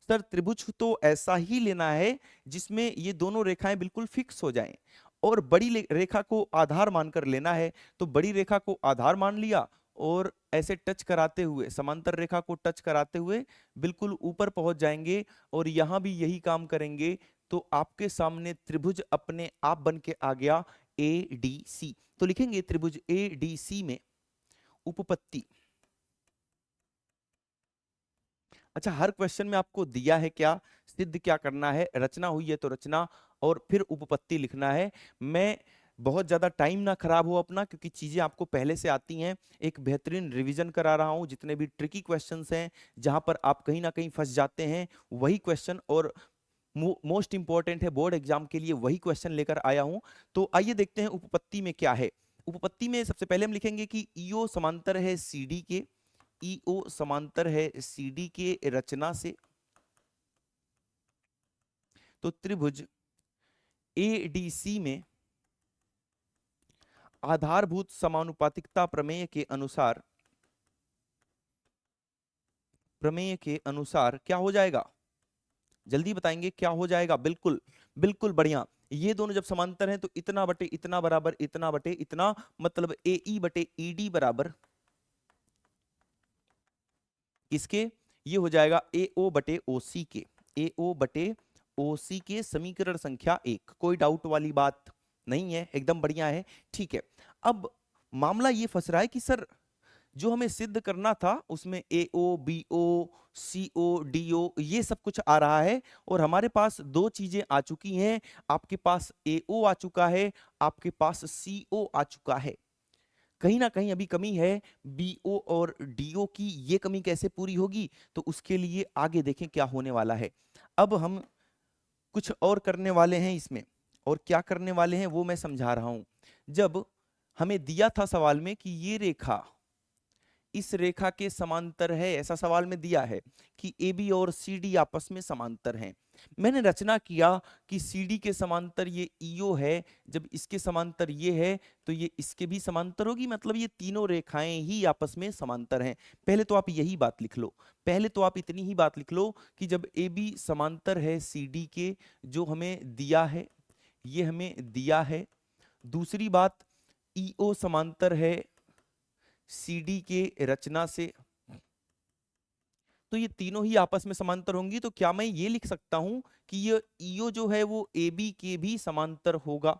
सर त्रिभुज तो ऐसा ही लेना है जिसमें ये दोनों रेखाएं बिल्कुल फिक्स हो जाएं, और बड़ी रेखा को आधार मानकर लेना है। तो बड़ी रेखा को आधार मान लिया और ऐसे टच कराते हुए, समांतर रेखा को टच कराते हुए बिल्कुल ऊपर पहुंच जाएंगे, और यहां भी यही काम करेंगे, तो आपके सामने त्रिभुज अपने आप बन के आ गया ए डी सी। तो लिखेंगे त्रिभुज ए डी सी में उपपत्ति। अच्छा, हर क्वेश्चन में आपको दिया है क्या, सिद्ध क्या करना है, रचना हुई है तो रचना और फिर उपपत्ति लिखना है। मैं बहुत ज्यादा टाइम ना खराब हो अपना, क्योंकि चीजें आपको पहले से आती हैं, एक बेहतरीन रिवीजन करा रहा हूं, जितने भी ट्रिकी क्वेश्चंस हैं जहां पर आप कहीं ना कहीं फंस जाते हैं वही क्वेश्चन, और मोस्ट इंपॉर्टेंट है बोर्ड एग्जाम के लिए, वही क्वेश्चन लेकर आया हूं। तो आइए देखते हैं उपपत्ति में क्या है। उपपत्ति में सबसे पहले हम लिखेंगे कि ईओ समांतर है सीडी के, ईओ समांतर है सीडी के रचना से, तो त्रिभुज एडीसी में आधारभूत समानुपातिकता प्रमेय के अनुसार, प्रमेय के अनुसार क्या हो जाएगा, जल्दी बताएंगे क्या हो जाएगा, बिल्कुल बिल्कुल बढ़िया। ये दोनों जब समांतर हैं तो इतना बटे इतना बराबर इतना बटे इतना, मतलब ए ई बटे ई डी बराबर किसके, ये हो जाएगा ए ओ बटे ओ सी के, ए ओ बटे ओ सी के, समीकरण संख्या 1। कोई डाउट वाली बात नहीं है, एकदम बढ़िया है, ठीक है। अब मामला ये फंस रहा है कि सर जो हमें सिद्ध करना था उसमें ए ओ बी ओ सी ओ डी ओ ये सब कुछ आ रहा है, और हमारे पास दो चीजें आ चुकी हैं, आपके पास ए ओ आ चुका है, आपके पास सी ओ आ चुका है, कहीं ना कहीं अभी कमी है बीओ और डीओ की, ये कमी कैसे पूरी होगी, तो उसके लिए आगे देखें क्या होने वाला है। अब हम कुछ और करने वाले हैं इसमें, और क्या करने वाले हैं वो मैं समझा रहा हूं। जब हमें दिया था सवाल में कि ये रेखा इस रेखा के समांतर है, ऐसा सवाल में दिया है कि ए बी और सी डी आपस में समांतर हैं, मैंने रचना किया कि सी डी के समांतर ये ईओ है, जब इसके समांतर ये है तो ये इसके भी समांतर होगी, मतलब ये तीनों रेखाएं ही आपस में समांतर हैं। पहले तो आप यही बात लिख लो, पहले तो आप इतनी ही बात लिख लो कि जब ए बी समांतर है सी डी के, जो हमें दिया है, ये हमें दिया है। दूसरी बात, ईओ समांतर है सीडी के रचना से, तो ये तीनों ही आपस में समांतर होंगी, तो क्या मैं ये लिख सकता हूं कि ये ईओ जो है वो ए बी के भी समांतर होगा।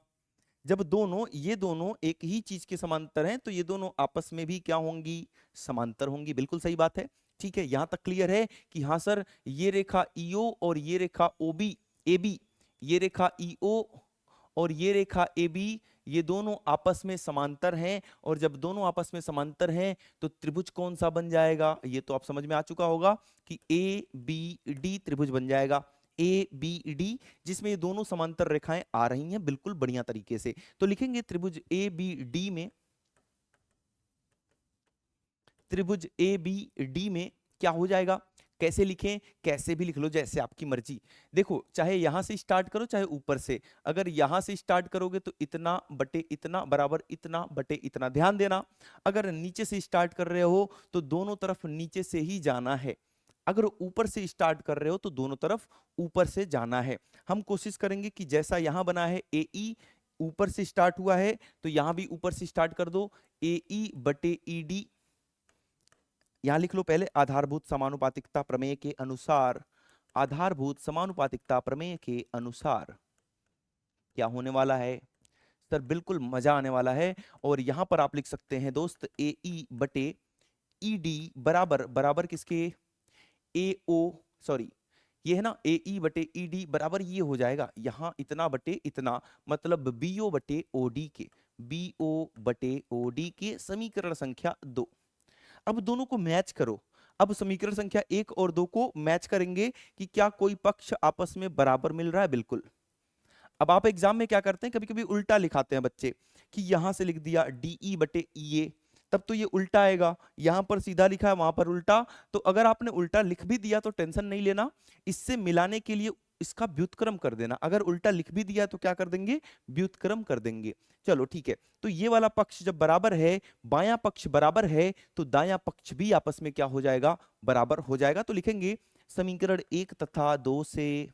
जब दोनों, ये दोनों एक ही चीज के समांतर हैं तो ये दोनों आपस में भी क्या होंगी, समांतर होंगी, बिल्कुल सही बात है। ठीक है, यहां तक क्लियर है कि हाँ सर ये रेखा ईओ और ये रेखा ओबी ए बी, ये रेखा ईओ और ये रेखा ए बी, ये दोनों आपस में समांतर हैं, और जब दोनों आपस में समांतर हैं तो त्रिभुज कौन सा बन जाएगा, ये तो आप समझ में आ चुका होगा कि ए बी डी त्रिभुज बन जाएगा, ए बी डी, जिसमें ये दोनों समांतर रेखाएं आ रही हैं बिल्कुल बढ़िया तरीके से। तो लिखेंगे त्रिभुज ए बी डी में, त्रिभुज ए बी डी में क्या हो जाएगा, कैसे लिखें, कैसे भी लिख लो जैसे आपकी मर्जी। देखो चाहे यहां से स्टार्ट करो चाहे ऊपर से, अगर यहां से स्टार्ट करोगे तो इतना बटे इतना बराबर इतना बटे इतना, ध्यान देना अगर नीचे से स्टार्ट कर रहे हो तो दोनों तरफ नीचे से ही जाना है, अगर ऊपर से स्टार्ट कर रहे हो तो दोनों तरफ ऊपर से जाना है। हम कोशिश करेंगे कि जैसा यहां बना है ए ई ऊपर से स्टार्ट हुआ है तो यहां भी ऊपर से स्टार्ट कर दो, ए ई बटे ई डी, यहां लिख लो पहले आधारभूत समानुपातिकता प्रमेय के अनुसार, आधारभूत समानुपातिकता प्रमेय के अनुसार क्या होने वाला है सर, बिल्कुल मजा आने वाला है। और यहां पर आप लिख सकते हैं दोस्त ए ई बटे ई डी बराबर, बराबर किसके, ए ओ, सॉरी ये है ना ए ई बटे ई डी बराबर ये हो जाएगा यहां इतना बटे इतना, मतलब बी ओ बटे ओ डी के, बी ओ बटे ओ डी के, समीकरण संख्या 2। अब दोनों को मैच करो, अब समीकरण संख्या 1 और 2 को मैच करेंगे कि क्या कोई पक्ष आपस में बराबर मिल रहा है। बिल्कुल। अब आप एग्जाम में क्या करते हैं, कभी कभी उल्टा लिखाते हैं बच्चे कि यहां से लिख दिया डीई बटे ई ए, तब तो ये उल्टा आएगा, यहां पर सीधा लिखा है वहां पर उल्टा। तो अगर आपने उल्टा लिख भी दिया तो टेंशन नहीं लेना, इससे मिलाने के लिए इसका व्युत्क्रम कर देना। अगर उल्टा लिख भी दिया तो क्या कर देंगे, व्युत्क्रम कर देंगे। चलो ठीक है, तो ये वाला पक्ष जब बराबर है, बायां पक्ष बराबर है, तो दायां पक्ष भी आपस में क्या हो जाएगा, बराबर हो जाएगा। तो लिखेंगे समीकरण 1 तथा 2 से,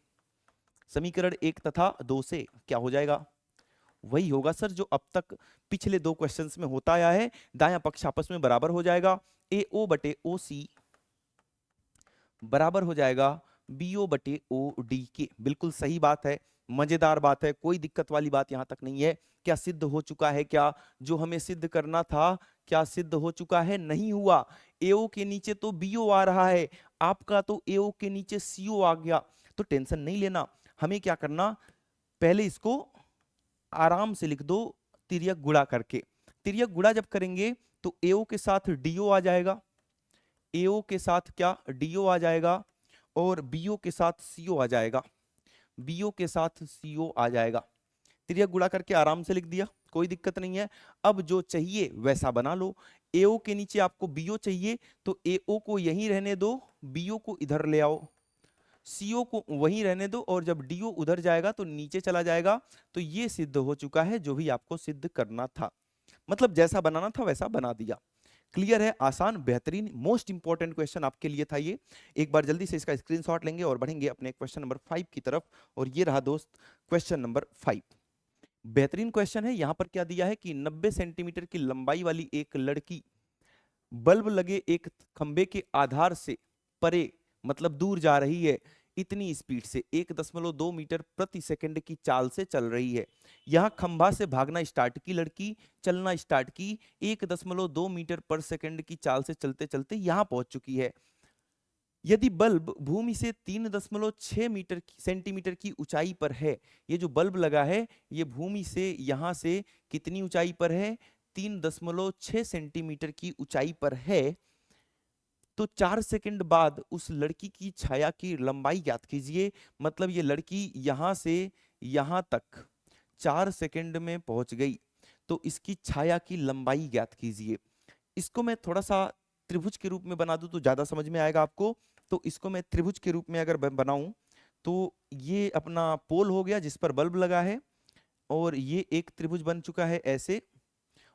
समीकरण 1 तथा 2 से क्या हो जाएगा, वही होगा सर जो अब तक पिछले 2 क्वेश्चंस में होता आया है, दायां पक्ष आपस में बराबर हो जाएगा। ए ओ बटे ओ सी बराबर हो जाएगा बी ओ बटे ओ डी के। बिल्कुल सही बात है, मजेदार बात है, कोई दिक्कत वाली बात यहां तक नहीं है। क्या सिद्ध हो चुका है, क्या जो हमें सिद्ध करना था क्या सिद्ध हो चुका है, नहीं हुआ। एओ के नीचे तो बीओ आ रहा है, आपका तो एओ के नीचे सीओ आ गया, तो टेंशन नहीं लेना। हमें क्या करना, पहले इसको आराम से लिख दो तिर्यक गुणा करके। तिर्यक गुणा जब करेंगे तो एओ के साथ डीओ आ जाएगा, एओ के साथ क्या डीओ आ जाएगा, और बीओ के साथ सीओ आ जाएगा, बीओ के साथ सीओ आ जाएगा। तिर्यक गुणा करके आराम से लिख दिया, कोई दिक्कत नहीं है। अब जो चाहिए वैसा बना लो। एओ के नीचे आपको बीओ चाहिए तो एओ को यहीं रहने दो, बीओ को इधर ले आओ, सीओ को वहीं रहने दो, और जब डीओ उधर जाएगा तो नीचे चला जाएगा। तो ये सिद्ध हो चुका है जो भी आपको सिद्ध करना था, मतलब जैसा बनाना था वैसा बना दिया। क्लियर है, आसान, बेहतरीन, मोस्ट इंपॉर्टेंट क्वेश्चन आपके लिए था ये। एक बार जल्दी से इसका स्क्रीनशॉट लेंगे और बढ़ेंगे अपने क्वेश्चन नंबर 5 की तरफ। और ये रहा दोस्त क्वेश्चन नंबर 5, बेहतरीन क्वेश्चन है। यहां पर क्या दिया है कि 90 सेंटीमीटर की लंबाई वाली एक लड़की बल्ब लगे एक खंबे के आधार से परे, मतलब दूर जा रही है, इतनी स्पीड से 1.2 मीटर प्रति सेकंड की चाल से चल रही है। यहां खंभा से भागना स्टार्ट की लड़की, चलना स्टार्ट की, 1.2 मीटर पर सेकंड की चाल से चलते चलते यहां पहुंच चुकी है। यदि बल्ब भूमि से 3.6 मीटर सेंटीमीटर की ऊंचाई पर है, ये जो बल्ब लगा है ये भूमि से यहां से कितनी ऊंचाई पर है, 3.6 सेंटीमीटर की ऊंचाई पर है, तो 4 सेकंड बाद उस लड़की की छाया की लंबाई ज्ञात कीजिए। मतलब ये लड़की यहां से यहां तक 4 सेकंड में पहुंच गई, तो इसकी छाया की लंबाई ज्ञात कीजिए। इसको मैं थोड़ा सा त्रिभुज के रूप में बना दूं तो ज्यादा समझ में आएगा आपको। तो इसको मैं त्रिभुज के रूप में अगर बनाऊं तो ये अपना पोल हो गया जिस पर बल्ब लगा है, और ये एक त्रिभुज बन चुका है ऐसे,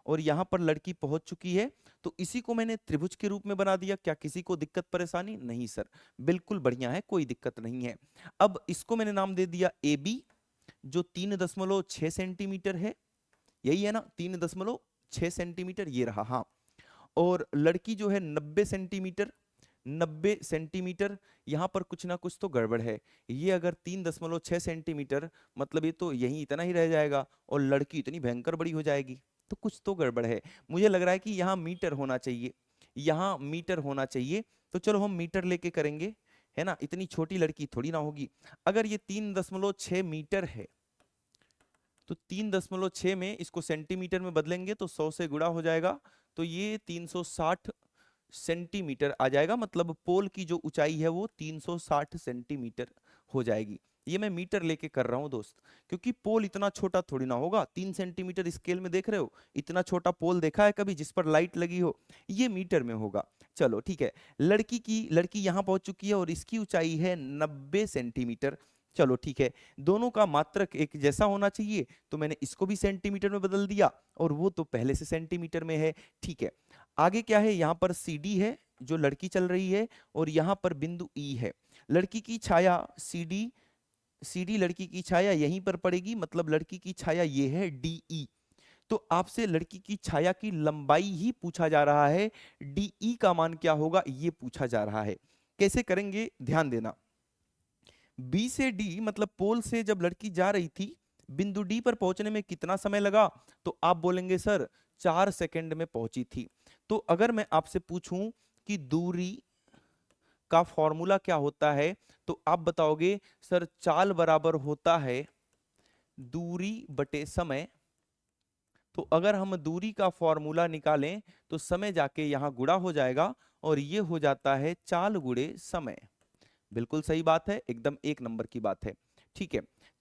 और यहां पर लड़की पहुंच चुकी है। तो इसी को मैंने त्रिभुज के रूप में बना दिया। क्या किसी को दिक्कत परेशानी? नहीं सर, बिल्कुल बढ़िया है, कोई दिक्कत नहीं है। अब इसको मैंने नाम दे दिया ए बी, जो 3.6 सेंटीमीटर है, यही है ना, 3.6 सेंटीमीटर ये रहा। हाँ, और लड़की जो है 90 सेंटीमीटर, 90 सेंटीमीटर, यहां पर कुछ ना कुछ तो गड़बड़ है। ये अगर 3.6 सेंटीमीटर, मतलब ये तो यहीं इतना ही रह जाएगा, और लड़की इतनी भयंकर बड़ी हो जाएगी, तो कुछ तो गड़बड़ है। मुझे लग रहा है कि यहाँ मीटर होना चाहिए, यहाँ मीटर होना चाहिए। तो चलो हम मीटर लेके करेंगे, है ना, इतनी छोटी लड़की थोड़ी ना होगी। अगर ये 3.6 मीटर है तो 3.6 में इसको सेंटीमीटर में बदलेंगे तो 100 से गुणा हो जाएगा, तो ये 360 सेंटीमीटर आ जाएगा। मतलब पोल की जो ऊंचाई है वो 360 सेंटीमीटर हो जाएगी। ये मैं मीटर लेके कर रहा हूं दोस्त, क्योंकि पोल इतना छोटा थोड़ी ना होगा। 3 सेंटीमीटर स्केल में देख रहे हो, इतना छोटा पोल देखा है कभी जिस पर लाइट लगी हो? ये मीटर में होगा। चलो ठीक है, लड़की यहां पहुंच चुकी है और इसकी ऊंचाई है 90 सेंटीमीटर। चलो ठीक है, दोनों का मात्रक एक जैसा होना चाहिए, तो मैंने इसको भी सेंटीमीटर में बदल दिया, और वो तो पहले से सेंटीमीटर में है। ठीक है, आगे क्या है, यहाँ पर सी डी है जो लड़की चल रही है, और यहाँ पर बिंदु ई है। लड़की की छाया सी डी लड़की की छाया यहीं पर पड़ेगी, मतलब लड़की की छाया ये है डी ई। तो आपसे लड़की की छाया की लंबाई ही पूछा जा रहा है, डी ई का मान क्या होगा ये पूछा जा रहा है। कैसे करेंगे, ध्यान देना। बी से डी, मतलब पोल से जब लड़की जा रही थी, बिंदु डी पर पहुंचने में कितना समय लगा, तो आप बोलेंगे सर 4 सेकंड में पहुंची थी। तो अगर मैं आपसे पूछूं कि दूरी का फॉर्मूला क्या होता है, तो आप बताओगे सर चाल बराबर होता है दूरी बटे समय, तो अगर हम दूरी का फॉर्मूला निकालें तो समय जाके यहाँ गुणा हो जाएगा और ये हो जाता है चाल गुणे समय। बिल्कुल सही बात है, एकदम एक नंबर की बात है। ठीक है,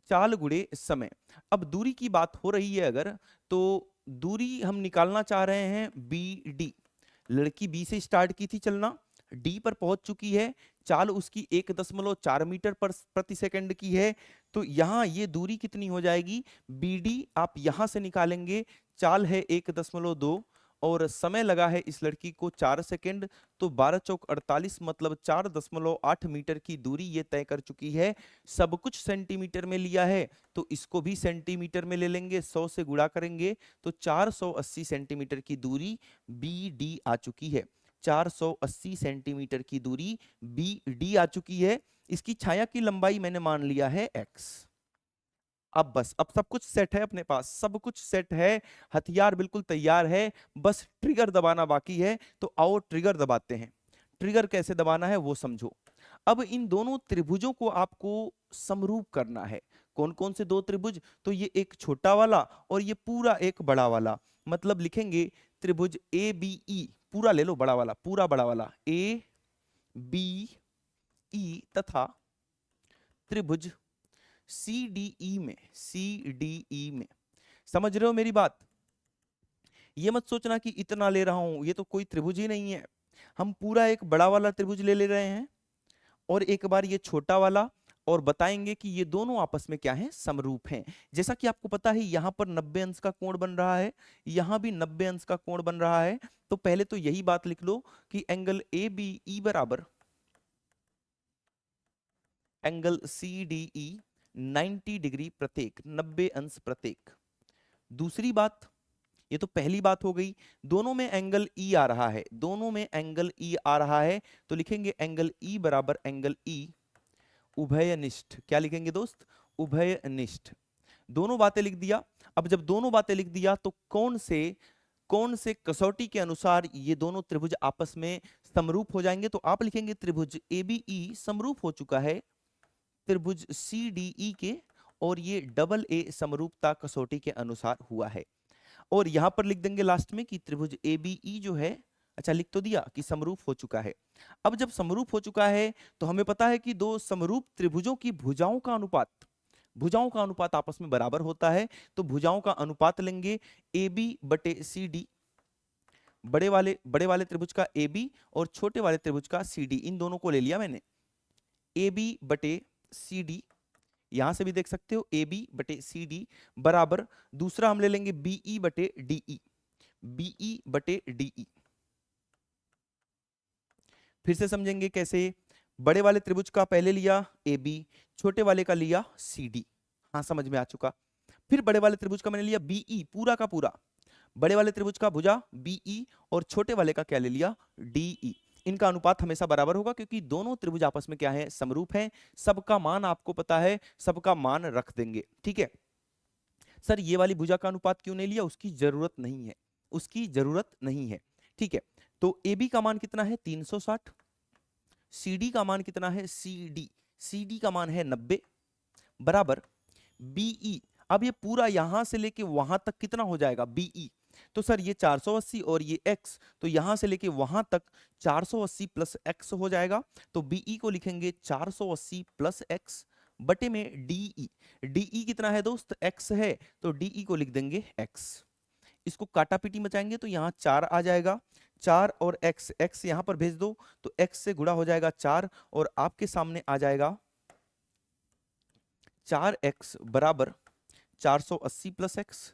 चाल गुणे समय। अब दूरी की बात हो रही है अगर, तो दूरी हम निकालना चाह रहे हैं बी डी। लड़की बी से स्टार्ट की थी चलना, डी पर पहुंच चुकी है, चाल उसकी 1.4 मीटर पर प्रति सेकंड की है। तो यहाँ ये दूरी कितनी हो जाएगी, बी डी आप यहां से निकालेंगे, चाल है 1.2 और समय लगा है इस लड़की को 4 सेकंड। तो 12 चौक 48 मतलब 4.8 मीटर की दूरी ये तय कर चुकी है। सब कुछ सेंटीमीटर में लिया है तो इसको भी सेंटीमीटर में ले लेंगे, 100 से गुणा करेंगे तो 480 सेंटीमीटर की दूरी बी डी आ चुकी है। 480 सेंटीमीटर की दूरी बी डी आ चुकी है। इसकी छाया की लंबाई मैंने मान लिया है x। अब बस, अब सब कुछ सेट है अपने पास, सब कुछ सेट है, हथियार बिल्कुल तैयार है, बस ट्रिगर दबाना बाकी है। तो आओ ट्रिगर दबाते हैं। ट्रिगर कैसे दबाना है वो समझो। अब इन दोनों त्रिभुजों को आपको समरूप करना है। कौन कौन से दो त्रिभुज, तो ये एक छोटा वाला और ये पूरा एक बड़ा वाला। मतलब लिखेंगे त्रिभुज ए बी ई, पूरा ले लो बड़ा वाला, पूरा बड़ा वाला ए बी ई, तथा त्रिभुज सी डी ई में, सी डी ई में। समझ रहे हो मेरी बात? ये मत सोचना कि इतना ले रहा हूं, ये तो कोई त्रिभुज ही नहीं है। हम पूरा एक बड़ा वाला त्रिभुज ले ले रहे हैं और एक बार ये छोटा वाला, और बताएंगे कि ये दोनों आपस में क्या है, समरूप हैं। जैसा कि आपको पता है यहां पर 90 अंश का कोण बन रहा है, यहां भी 90 अंश का कोण बन रहा है। तो पहले तो यही बात लिख लो कि एंगल ए बी ई बराबर angle C D E 90 degree प्रत्येक, 90 अंश प्रत्येक। दूसरी बात, ये तो पहली बात हो गई, दोनों में एंगल ई आ रहा है, दोनों में एंगल ई आ रहा है। तो लिखेंगे एंगल ई बराबर एंगल ई उभयनिष्ठ। क्या लिखेंगे दोस्त, उभयनिष्ठ। दोनों बातें लिख दिया। अब जब दोनों बातें लिख दिया तो कौन से कसौटी के अनुसार ये दोनों त्रिभुज आपस में समरूप हो जाएंगे, तो आप लिखेंगे त्रिभुज एबीई समरूप हो चुका है त्रिभुज सी डी ई के, और ये डबल ए समरूपता कसौटी के अनुसार हुआ है। और यहां पर लिख देंगे लास्ट में कि त्रिभुज ए बी ई जो है, अच्छा लिख तो दिया कि समरूप हो चुका है। अब जब समरूप हो चुका है तो हमें पता है कि दो समरूप त्रिभुजों की भुजाओं का अनुपात आपस में बराबर होता है। तो भुजाओं का अनुपात लेंगे ए बी बटे सी डी, बड़े वाले त्रिभुज का ए बी और छोटे वाले त्रिभुज का सी डी, इन दोनों को ले लिया मैंने। ए बी बटे सी डी, यहां से भी देख सकते हो ए बी बटे सी डी बराबर, दूसरा हम ले लेंगे बीई बटे डीई, बीई बटे डीई। फिर से समझेंगे कैसे, बड़े वाले त्रिभुज का पहले लिया ए बी, छोटे वाले का लिया सी डी। हाँ समझ में आ चुका। फिर बड़े वाले त्रिभुज का मैंने लिया बीई, पूरा का पूरा, बड़े वाले त्रिभुज का भुजा बीई और छोटे वाले का क्या ले लिया, डीई। इनका अनुपात हमेशा बराबर होगा क्योंकि दोनों त्रिभुज आपस में क्या है, समरूप हैं। सबका मान आपको पता है, सबका मान रख देंगे। ठीक है सर, ये वाली भुजा का अनुपात क्यों नहीं लिया, उसकी जरूरत नहीं है, उसकी जरूरत नहीं है। ठीक है, तो ए बी का मान कितना है 360, सी डी का मान कितना है, सी डी का मान है 90 बराबर बीई। अब ये पूरा यहां से लेके वहां तक कितना हो जाएगा बीई, तो सर ये 480 और ये x, तो यहां से लेके वहां तक 480 प्लस x हो जाएगा। तो बीई को लिखेंगे 480 प्लस x बटे में डीई। डीई कितना है दोस्त, x है, तो डीई को लिख देंगे x। इसको काटापीटी मचाएंगे तो यहाँ 4 आ जाएगा, 4 और x यहाँ पर भेज दो तो x से गुणा हो जाएगा 4, और आपके सामने आ जाएगा 4x बराबर 480 plus x,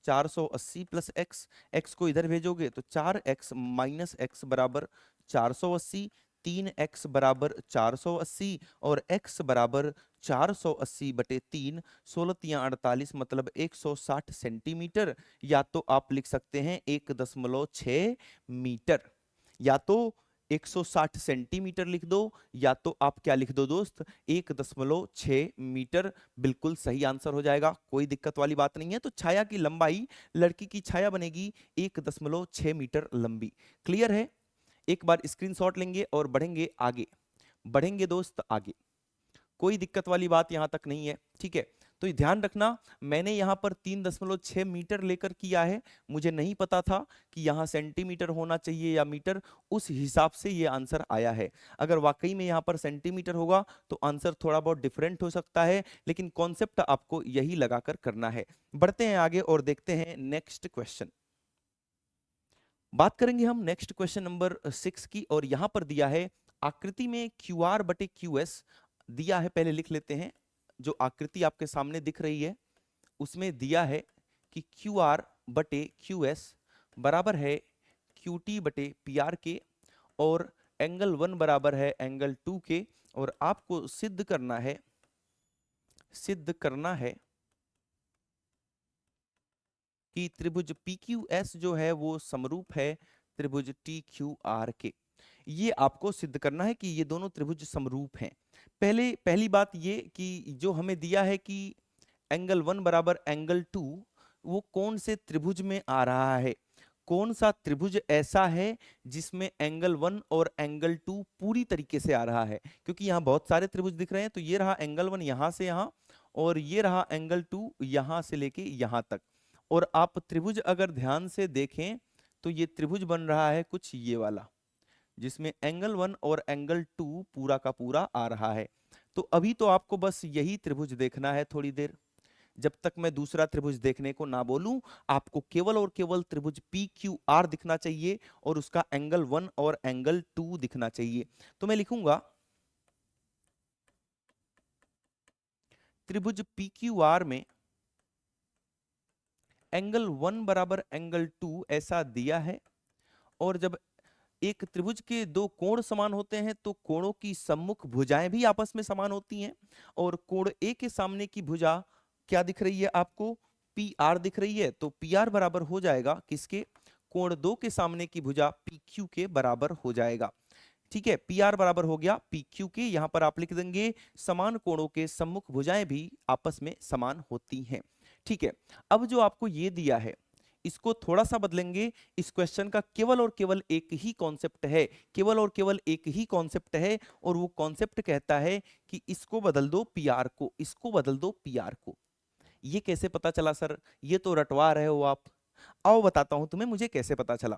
480 plus x, x को इधर भेजोगे तो 4x माइनस एक्स बराबर 480, 3x बराबर 480 और x बराबर 480 बटे 3, 16 तियां 48 मतलब 160 सेंटीमीटर। या तो आप लिख सकते हैं 1.6 मीटर, या तो 160 सेंटीमीटर लिख दो, या तो आप क्या लिख दो दोस्त, 1.6 मीटर। बिल्कुल सही आंसर हो जाएगा, कोई दिक्कत वाली बात नहीं है। तो छाया की लंबाई, लड़की की छाया बनेगी 1.6 मीटर लंबी। क्लियर है? एक बार स्क्रीनशॉट लेंगे और बढ़ेंगे आगे, बढ़ेंगे दोस्त आगे, कोई दिक्कत वाली बात यहां तक नहीं है। ठीक है, तो ये ध्यान रखना, मैंने यहाँ पर 3.6 मीटर लेकर किया है, मुझे नहीं पता था कि यहाँ सेंटीमीटर होना चाहिए या मीटर, उस हिसाब से ये आंसर आया है। अगर वाकई में यहाँ पर सेंटीमीटर होगा तो आंसर थोड़ा बहुत डिफरेंट हो सकता है, लेकिन कॉन्सेप्ट आपको यही लगाकर करना है। बढ़ते हैं आगे और देखते हैं नेक्स्ट क्वेश्चन। बात करेंगे हम नेक्स्ट क्वेश्चन नंबर 6 की, और यहां पर दिया है आकृति में क्यू आर बटे क्यू एस दिया है। पहले लिख लेते हैं, जो आकृति आपके सामने दिख रही है उसमें दिया है कि क्यू आर बटे क्यू एस बराबर है क्यू टी बटे पी आर के, और एंगल 1 बराबर है एंगल 2 के, और आपको सिद्ध करना है कि त्रिभुज PQS जो है वो समरूप है त्रिभुज TQR के। ये आपको सिद्ध करना है कि ये दोनों त्रिभुज समरूप हैं। पहली बात ये कि जो हमें दिया है कि एंगल 1 बराबर एंगल 2, वो कौन से त्रिभुज में आ रहा है, कौन सा त्रिभुज ऐसा है जिसमें एंगल 1 और एंगल 2 पूरी तरीके से आ रहा है। क्योंकि यहाँ बहुत सारे त्रिभुज दिख रहे हैं, तो ये रहा एंगल 1 यहाँ से यहाँ, और ये रहा एंगल 2 यहाँ से लेके यहाँ तक। और आप त्रिभुज अगर ध्यान से देखें तो ये त्रिभुज बन रहा है कुछ ये वाला, जिसमें एंगल 1 और एंगल 2 पूरा का पूरा आ रहा है। तो अभी तो आपको बस यही त्रिभुज देखना है थोड़ी देर, जब तक मैं दूसरा त्रिभुज देखने को ना बोलूं। आपको केवल और केवल त्रिभुज PQR दिखना चाहिए और उसका एंगल 1 और एंगल 2 दिखना चाहिए। तो मैं लिखूंगा त्रिभुज PQR में एंगल 1 बराबर एंगल 2 ऐसा दिया है, और जब एक त्रिभुज के दो कोण समान होते हैं तो कोणों की सम्मुख भुजाएं भी आपस में समान होती हैं, और कोण ए के सामने की भुजा क्या दिख रही है आपको, पी आर दिख रही है। तो पी आर बराबर हो जाएगा किसके, कोण 2 के सामने की भुजा पी क्यू के बराबर हो जाएगा। ठीक है, पी आर बराबर हो गया पी क्यू के। यहां पर आप लिख देंगे समान कोणों के सम्मुख भुजाएं भी आपस में समान होती हैं। ठीक है, अब जो आपको ये दिया है इसको थोड़ा सा बदलेंगे। इस क्वेश्चन का केवल और केवल एक ही कॉन्सेप्ट है, केवल और केवल एक ही कॉन्सेप्ट है, और वो कॉन्सेप्ट कहता है कि इसको बदल दो पी आर को, इसको बदल दो पी आर को। ये कैसे पता चला सर, ये तो रटवा रहे हो आप। आओ बताता हूं तुम्हें मुझे कैसे पता चला,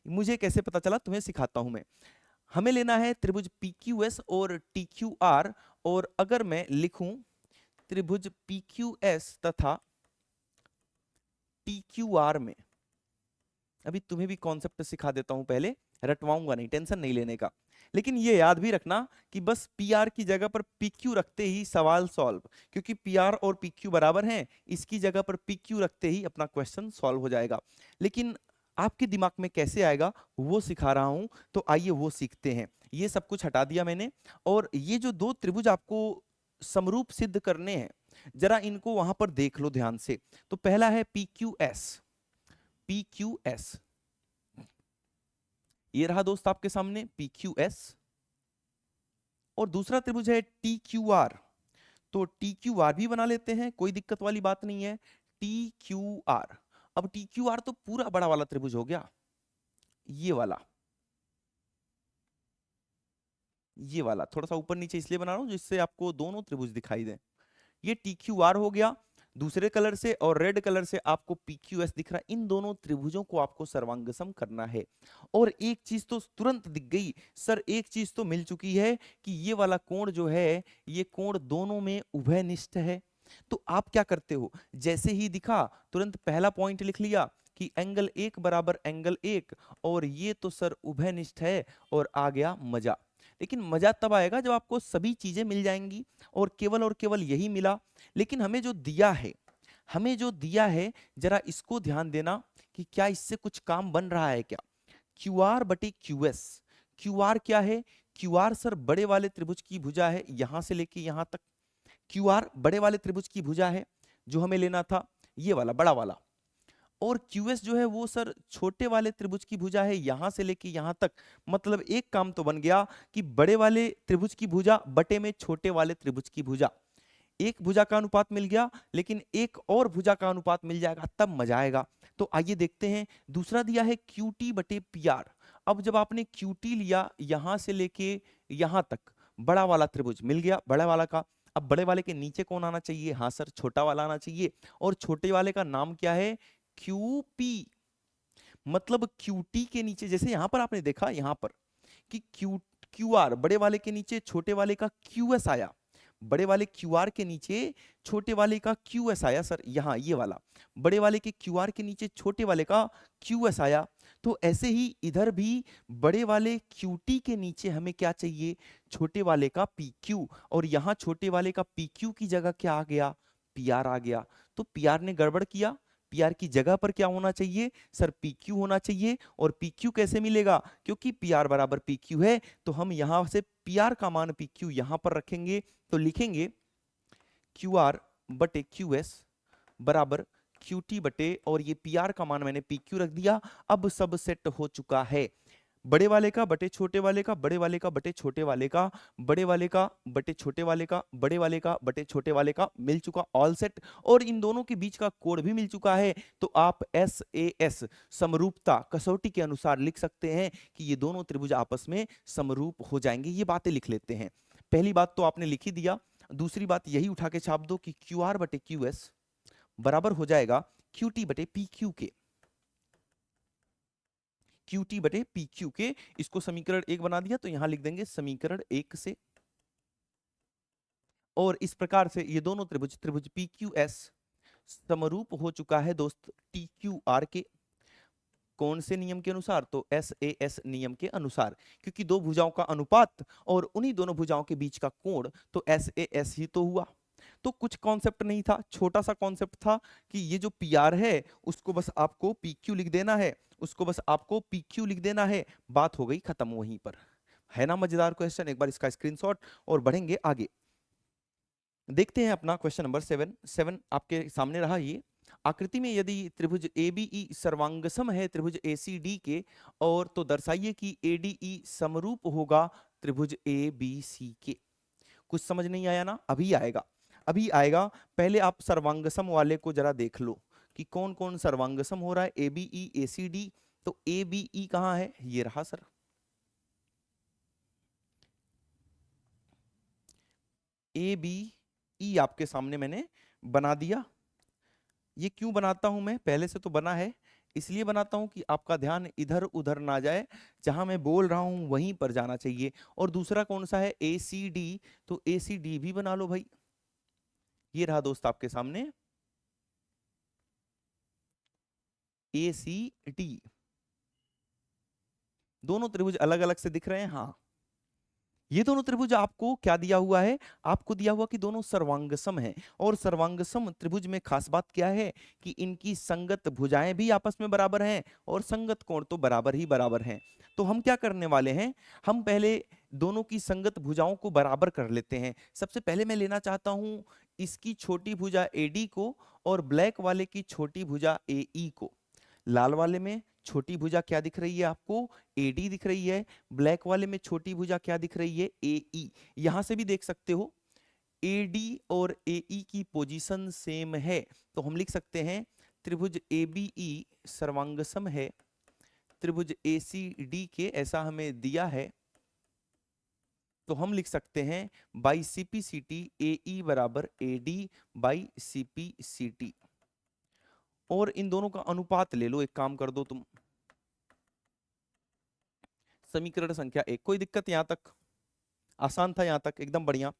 मुझे कैसे पता चला तुम्हें सिखाता हूं मैं। हमें लेना है त्रिभुज PQS और TQR, और अगर मैं लिखूं त्रिभुज PQS तथा TQR में, अभी तुम्हें भी कॉन्सेप्ट सिखा देता हूं, पहले रटवाऊंगा नहीं, टेंशन नहीं लेने का। लेकिन ये याद भी रखना कि बस PR की जगह पर PQ रखते ही सवाल सॉल्व, क्योंकि PR और PQ बराबर हैं, इसकी जगह पर PQ रखते ही अपना क्वेश्चन सॉल्व हो जाएगा। लेकिन आपके दिमाग में कैसे आएगा वो सिखा रहा हूं, तो आइए वो सीखते हैं। ये सब कुछ हटा दिया मैंने, और ये जो दो त्रिभुज आपको समरूप सिद्ध करने हैं, जरा इनको वहां पर देख लो ध्यान से। तो पहला है PQS, PQS ये रहा दोस्त आपके सामने PQS, और दूसरा त्रिभुज है TQR। तो TQR भी बना लेते हैं, कोई दिक्कत वाली बात नहीं है। TQR, अब TQR तो पूरा बड़ा वाला त्रिभुज हो गया, ये वाला, ये वाला थोड़ा सा ऊपर नीचे इसलिए बना रहा हूं जिससे आपको दोनों त्रिभुज दिखाई दें। ये TQR हो गया दूसरे कलर से, और रेड कलर से आपको PQS दिख रहा है। इन दोनों त्रिभुजों को आपको सर्वांगसम करना है। और एक चीज तो तुरंत दिख गई सर, एक चीज तो मिल चुकी है कि ये वाला कोण जो है, ये कोण दोनों में उभयनिष्ठ है। तो आप क्या करते हो, जैसे ही दिखा तुरंत पहला पॉइंट लिख लिया कि एंगल 1 बराबर एंगल 1, और ये तो सर उभयनिष्ठ है, और आ गया मजा। लेकिन मजा तब आएगा जब आपको सभी चीजें मिल जाएंगी, और केवल यही मिला। लेकिन हमें जो दिया है, हमें जो दिया है, जरा इसको ध्यान देना कि क्या इससे कुछ काम बन रहा है क्या। क्यू आर बटे QS, क्यू आर क्या है, क्यू आर सर बड़े वाले त्रिभुज की भुजा है यहां से लेके यहां तक। क्यू आर बड़े वाले त्रिभुज की भुजा है, जो हमें लेना था ये वाला बड़ा वाला, और QS जो है वो सर छोटे वाले त्रिभुज की भुजा है यहां से लेके यहां तक। मतलब एक काम तो बन गया कि बड़े वाले त्रिभुज की भुजा बटे में छोटे वाले त्रिभुज की भुजा, एक भुजा का अनुपात मिल गया, लेकिन एक और भुजा का अनुपात मिल जाएगा तब मजा आएगा। तो आइए देखते हैं, दूसरा दिया है QT बटे PR। अब जब आपने QT लिया यहां से लेके यहां तक, बड़ा वाला त्रिभुज मिल गया बड़ा वाला का। अब बड़े वाले के नीचे कौन आना चाहिए? हाँ सर, छोटा वाला आना चाहिए। और छोटे वाले का नाम क्या है? क्यूपी। मतलब क्यूटी के नीचे, जैसे यहां पर आपने देखा यहां पर कि क्यूआर, बड़े वाले के नीचे छोटे वाले का क्यूएस आया, बड़े वाले क्यूआर के नीचे छोटे वाले का क्यूएस आया सर, यहाँ ये वाला बड़े वाले के क्यूआर के नीचे छोटे वाले का क्यूएस आया। तो ऐसे ही इधर भी बड़े वाले क्यूटी के नीचे हमें क्या चाहिए? छोटे वाले का पीक्यू। और यहाँ छोटे वाले का पीक्यू की जगह क्या आ गया? पीआर आ गया। तो पीआर ने गड़बड़ किया, पीआर की जगह पर क्या होना चाहिए? सर पीक्यू होना चाहिए। और पीक्यू कैसे मिलेगा? क्योंकि पीआर बराबर पीक्यू है, तो हम यहां से पीआर का मान पीक्यू यहां पर रखेंगे, तो लिखेंगे क्यू आर बटे क्यू एस बराबर क्यू टी बटे, और ये पी आर का मान मैंने पी क्यू रख दिया। अब सब सेट हो चुका है, बड़े वाले का बटे छोटे वाले का, बड़े वाले का बटे छोटे वाले का, बड़े वाले का बटे छोटे वाले का, बड़े वाले का बटे छोटे वाले का, मिल चुका ऑल सेट। और इन दोनों के बीच का कोण भी मिल चुका है। तो आप एस ए एस समरूपता कसौटी के अनुसार लिख सकते हैं कि ये दोनों त्रिभुज आपस में समरूप हो जाएंगे। ये बातें लिख लेते हैं। पहली बात तो आपने लिख ही दिया, दूसरी बात यही उठा के छाप दो कि क्यू आर बटे क्यू एस बराबर हो जाएगा क्यू टी बटे पी क्यू के, क्यू टी बटे पी क्यू के। इसको समीकरण 1 बना दिया, तो यहां लिख देंगे समीकरण 1 से। और इस प्रकार से ये दोनों त्रिभुज, त्रिभुज पी क्यू एस समरूप हो चुका है दोस्त टी क्यू आर के। कौन से नियम के अनुसार? तो एस ए एस नियम के अनुसार, क्योंकि दो भुजाओं का अनुपात और उन्हीं दोनों भुजाओं के बीच का कोण तो एस ए एस ही तो हुआ। तो कुछ कॉन्सेप्ट नहीं था, छोटा सा कॉन्सेप्ट था कि ये जो पी आर है उसको बस आपको पी क्यू लिख देना है, उसको बस आपको पी क्यू लिख देना है, बात हो गई खत्म वहीं पर। है ना मजेदार क्वेश्चन? एक बार इसका स्क्रीनशॉट और बढ़ेंगे आगे। देखते हैं अपना क्वेश्चन नंबर 7 आपके सामने रहा। ये आकृति में यदि त्रिभुज एबीई सर्वांगसम है त्रिभुज एसीडी के, और तो दर्शाइए कि एडीई समरूप होगा त्रिभुज एबीसी के। कुछ समझ नहीं आया ना? अभी आएगा, अभी आएगा। पहले आप सर्वांगसम वाले को जरा देख लो कि कौन कौन सर्वांगसम हो रहा है। एबीई एसीडी, तो एबीई कहाँ है? ये रहा सर, एबीई आपके सामने मैंने बना दिया। ये क्यों बनाता हूं मैं? पहले से तो बना है, इसलिए बनाता हूं कि आपका ध्यान इधर उधर ना जाए, जहां मैं बोल रहा हूं वहीं पर जाना चाहिए। और दूसरा कौन सा है? एसीडी, तो एसीडी भी बना लो भाई। ये रहा दोस्त आपके सामने एसीडी। दोनों त्रिभुज अलग अलग से दिख रहे हैं, हाँ। ये दोनों त्रिभुज आपको क्या दिया हुआ है? आपको दिया हुआ कि दोनों सर्वांगसम हैं। और सर्वांगसम त्रिभुज में खास बात क्या है कि इनकी संगत भुजाएं भी आपस में बराबर हैं और संगत कोण तो बराबर ही बराबर हैं। तो हम क्या करने वाले हैं? हम पहले दोनों की संगत भुजाओं को बराबर कर लेते हैं। सबसे पहले मैं लेना चाहता हूं इसकी छोटी भुजा एडी को और ब्लैक वाले की छोटी भुजा एई को। लाल वाले में छोटी भुजा क्या दिख रही है आपको? एडी दिख रही है। ब्लैक वाले में छोटी भुजा क्या दिख रही है? एई। यहां से भी देख सकते हो एडी और एई की पोजीशन सेम है, तो हम लिख सकते हैं त्रिभुज एबीई सर्वांगसम है त्रिभुज एसीडी के, ऐसा हमें दिया है। तो हम लिख सकते हैं बाई सीपी सीटी एई बराबर एडी बाई सीपी सीटी। और इन दोनों का अनुपात ले लो, एक काम कर दो तुम, समीकरण संख्या 1। कोई दिक्कत यहां तक? आसान था यहां तक? एकदम बढ़िया।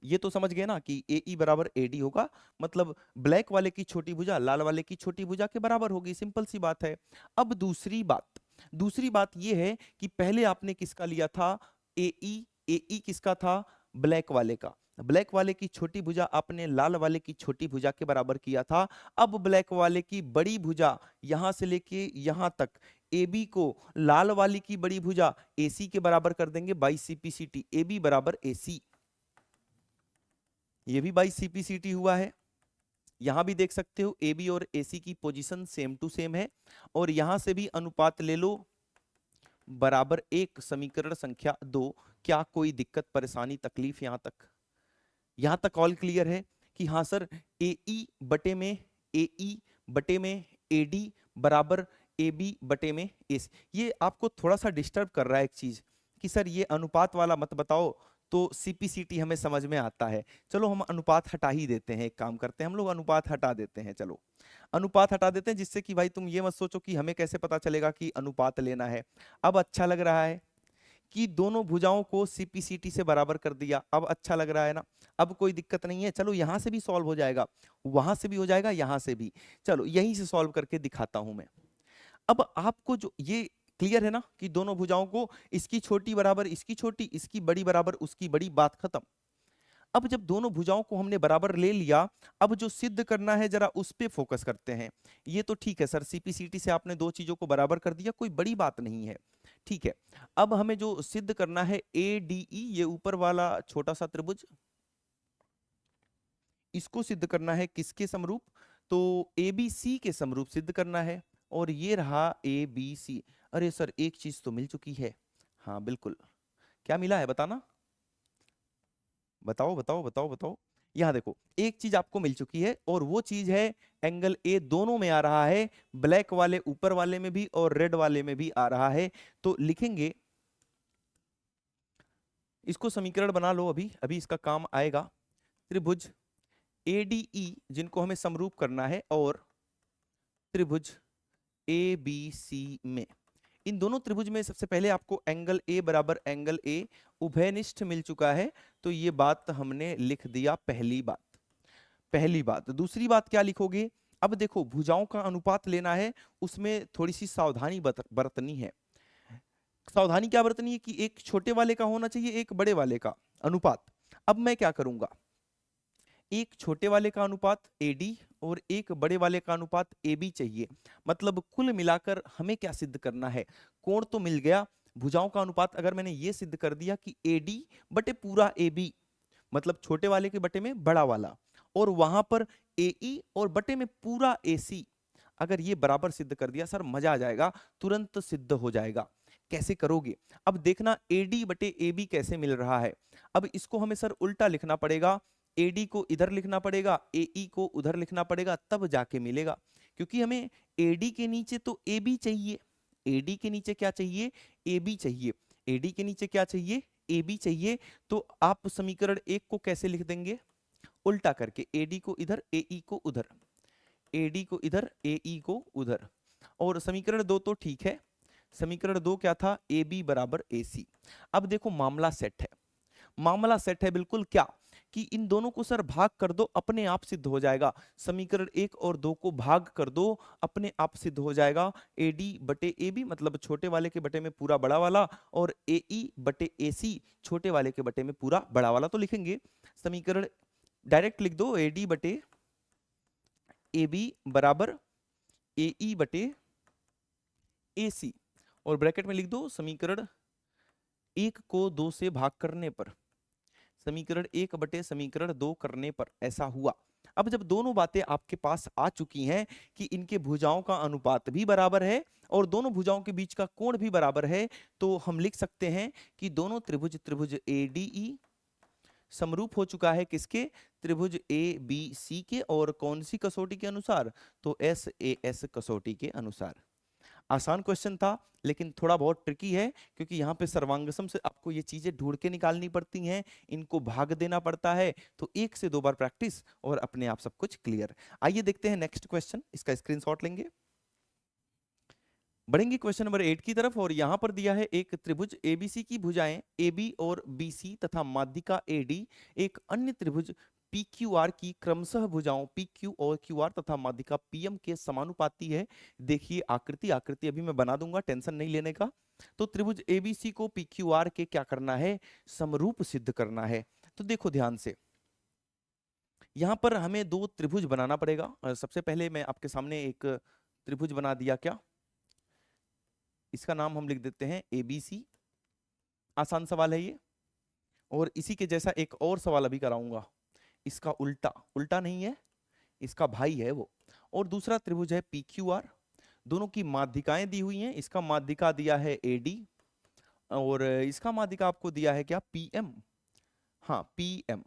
ये तो समझ गए ना कि ए बराबर एडी होगा, मतलब ब्लैक वाले की छोटी भुजा लाल वाले की छोटी भुजा के बराबर होगी। सिंपल सी बात है। अब दूसरी बात ये है कि पहले आपने किसका लिया था? एई। एई किसका था? ब्लैक वाले का। ब्लैक वाले की छोटी भुजा आपने लाल वाले की छोटी भुजा के बराबर किया था। अब ब्लैक वाले की बड़ी भुजा यहां से लेके यहां तक AB को लाल वाली की बड़ी भुजा AC के बराबर कर देंगे बाई CPCT। AB बराबर AC, ये भी बाई CPCT हुआ है। यहां भी देख सकते हो AB और AC की पोजीशन सेम टू सेम है। और यहां से भी अनुपात ले लो बराबर 1, समीकरण संख्या 2। क्या कोई दिक्कत परेशानी तकलीफ यहां तक? यहां तक ऑल क्लियर है कि हाँ सर AE बटे में AE बटे में AD बराबर AB बटे में AC। ये आपको थोड़ा सा डिस्टर्ब कर रहा है एक चीज कि सर ये अनुपात वाला मत बताओ, तो सीपीसीटी हमें समझ में आता है। चलो हम अनुपात हटा ही देते हैं, एक काम करते हैं हम लोग अनुपात हटा देते हैं। चलो अनुपात हटा देते हैं, जिससे कि भाई तुम ये मत सोचो कि हमें कैसे पता चलेगा कि अनुपात लेना है। अब अच्छा लग रहा है कि दोनों भुजाओं को सीपीसीटी से बराबर कर दिया, अब अच्छा लग रहा है ना। अब कोई दिक्कत नहीं है, चलो यहां से भी सॉल्व हो जाएगा, वहां से भी हो जाएगा, यहां से भी। चलो यहीं से सॉल्व करके दिखाता हूं मैं। अब आपको जो ये क्लियर है ना कि दोनों भुजाओं को, इसकी छोटी बराबर इसकी छोटी, इसकी बड़ी बराबर उसकी बड़ी, बात खत्म। अब जब दोनों भुजाओं को हमने बराबर ले लिया, अब जो सिद्ध करना है जरा उस पे फोकस करते हैं। ये तो ठीक है सर, सीपीसीटी से आपने दो चीजों को बराबर कर दिया, कोई बड़ी बात नहीं है, ठीक है। अब हमें जो सिद्ध करना है एडीई, ये ऊपर वाला छोटा सा त्रिभुज, इसको सिद्ध करना है किसके समरूप, तो एबीसी के समरूप सिद्ध करना है। और ये रहा एबीसी। अरे सर एक चीज तो मिल चुकी है। हाँ बिल्कुल, क्या मिला है बताना, बताओ बताओ बताओ बताओ। यहां देखो एक चीज आपको मिल चुकी है, और वो चीज है एंगल ए दोनों में आ रहा है, ब्लैक वाले ऊपर वाले में भी और रेड वाले में भी आ रहा है। तो लिखेंगे, इसको समीकरण बना लो, अभी अभी इसका काम आएगा। त्रिभुज एडीई जिनको हमें समरूप करना है, और त्रिभुज ए बी सी में, इन दोनों त्रिभुज में सबसे पहले आपको एंगल ए बराबर एंगल ए उभयनिष्ठ मिल चुका है। तो ये बात हमने लिख दिया, पहली बात। पहली बात, दूसरी बात क्या लिखोगे, अब देखो भुजाओं का अनुपात लेना है, उसमें थोड़ी सी सावधानी बरतनी है। सावधानी क्या बरतनी है कि एक छोटे वाले का होना चाहिए, एक बड़े वाले का अनुपात। अब मैं क्या करूंगा, एक छोटे वाले का अनुपात एडी और एक बड़े वाले का अनुपात एबी चाहिए। मतलब कुल मिलाकर हमें क्या सिद्ध करना है, कोण तो मिल गया, भुजाओं का अनुपात अगर मैंने ये सिद्ध कर दिया कि एडी बटे पूरा एबी, मतलब छोटे वाले के बटे में बड़ा वाला, और वहां पर एई और बटे में पूरा एसी, अगर ये बराबर सिद्ध कर दिया सर मजा आ जाएगा, तुरंत सिद्ध हो जाएगा। कैसे करोगे, अब देखना एडी बटे एबी कैसे मिल रहा है। अब इसको हमें सर उल्टा लिखना पड़ेगा, एडी को इधर लिखना पड़ेगा, एई को उधर लिखना पड़ेगा, तब जाके मिलेगा। क्योंकि हमें एडी के नीचे तो एबी चाहिए, एडी के नीचे क्या चाहिए, एबी चाहिए, एडी के नीचे क्या चाहिए, एबी चाहिए। तो आप समीकरण एक को कैसे लिख देंगे, उल्टा करके, एडी को इधर एई को उधर, एडी को इधर एई को उधर। और समीकरण दो तो ठीक है, समीकरण दो क्या था, ए बी बराबर ए सी। अब देखो मामला सेट है, मामला सेट है बिल्कुल, क्या कि इन दोनों को सर भाग कर दो, अपने आप सिद्ध हो जाएगा। समीकरण एक और दो को भाग कर दो, अपने आप सिद्ध हो जाएगा। एडी बटे ए बी मतलब छोटे वाले के बटे में पूरा बड़ा वाला, और ए ई बटे ए सी छोटे वाले के बटे में पूरा बड़ा वाला। तो लिखेंगे समीकरण डायरेक्ट लिख दो, एडी बटे ए बी बराबर ए ई बटे ए सी, और ब्रैकेट में लिख दो समीकरण एक को दो से भाग करने पर, समीकरण एक बटे समीकरण दो करने पर ऐसा हुआ। अब जब दोनों बातें आपके पास आ चुकी हैं कि इनके भुजाओं का अनुपात भी बराबर है और दोनों भुजाओं के बीच का कोण भी बराबर है, तो हम लिख सकते हैं कि दोनों त्रिभुज, त्रिभुज एडीई समरूप हो चुका है किसके, त्रिभुज ए बी सी के, और कौन सी कसौटी के अनुसार, तो एस ए एस कसौटी के अनुसार। आसान क्वेश्चन था, लेकिन थोड़ा बहुत ट्रिकी है, क्योंकि यहाँ पे सर्वांगसम से आपको ये चीजें ढूंढ के निकालनी पड़ती हैं, इनको भाग देना पड़ता है। तो एक से दो बार प्रैक्टिस और अपने आप सब कुछ क्लियर। आइए देखते हैं नेक्स्ट क्वेश्चन, इसका स्क्रीनशॉट लेंगे, बढ़ेंगे क्वेश्चन नंबर 8 की तरफ। और यहां पर दिया है एक त्रिभुज एबीसी की भुजाएं AB और BC तथा माध्यिका AD एक अन्य त्रिभुज PQR की क्रमशः भुजाओं PQ और QR तथा माध्यिका PM के समानुपाती है। देखिए आकृति, आकृति अभी मैं बना दूंगा, टेंशन नहीं लेने का। तो त्रिभुज ABC को PQR के क्या करना है, समरूप सिद्ध करना है। तो देखो ध्यान से, यहां पर हमें दो त्रिभुज बनाना पड़ेगा। सबसे पहले मैं आपके सामने एक त्रिभुज बना दिया, क्या इसका नाम हम लिख देते हैं ABC। आसान सवाल है ये। और इसी के जैसा एक और सवाल अभी कराऊंगा, इसका उल्टा, उल्टा नहीं है, इसका भाई है वो। और दूसरा त्रिभुज है PQR, दोनों की माध्यिकाएं दी हुई हैं, इसका माध्यिका दिया है AD और इसका माध्यिका आपको दिया है क्या, PM। हाँ PM।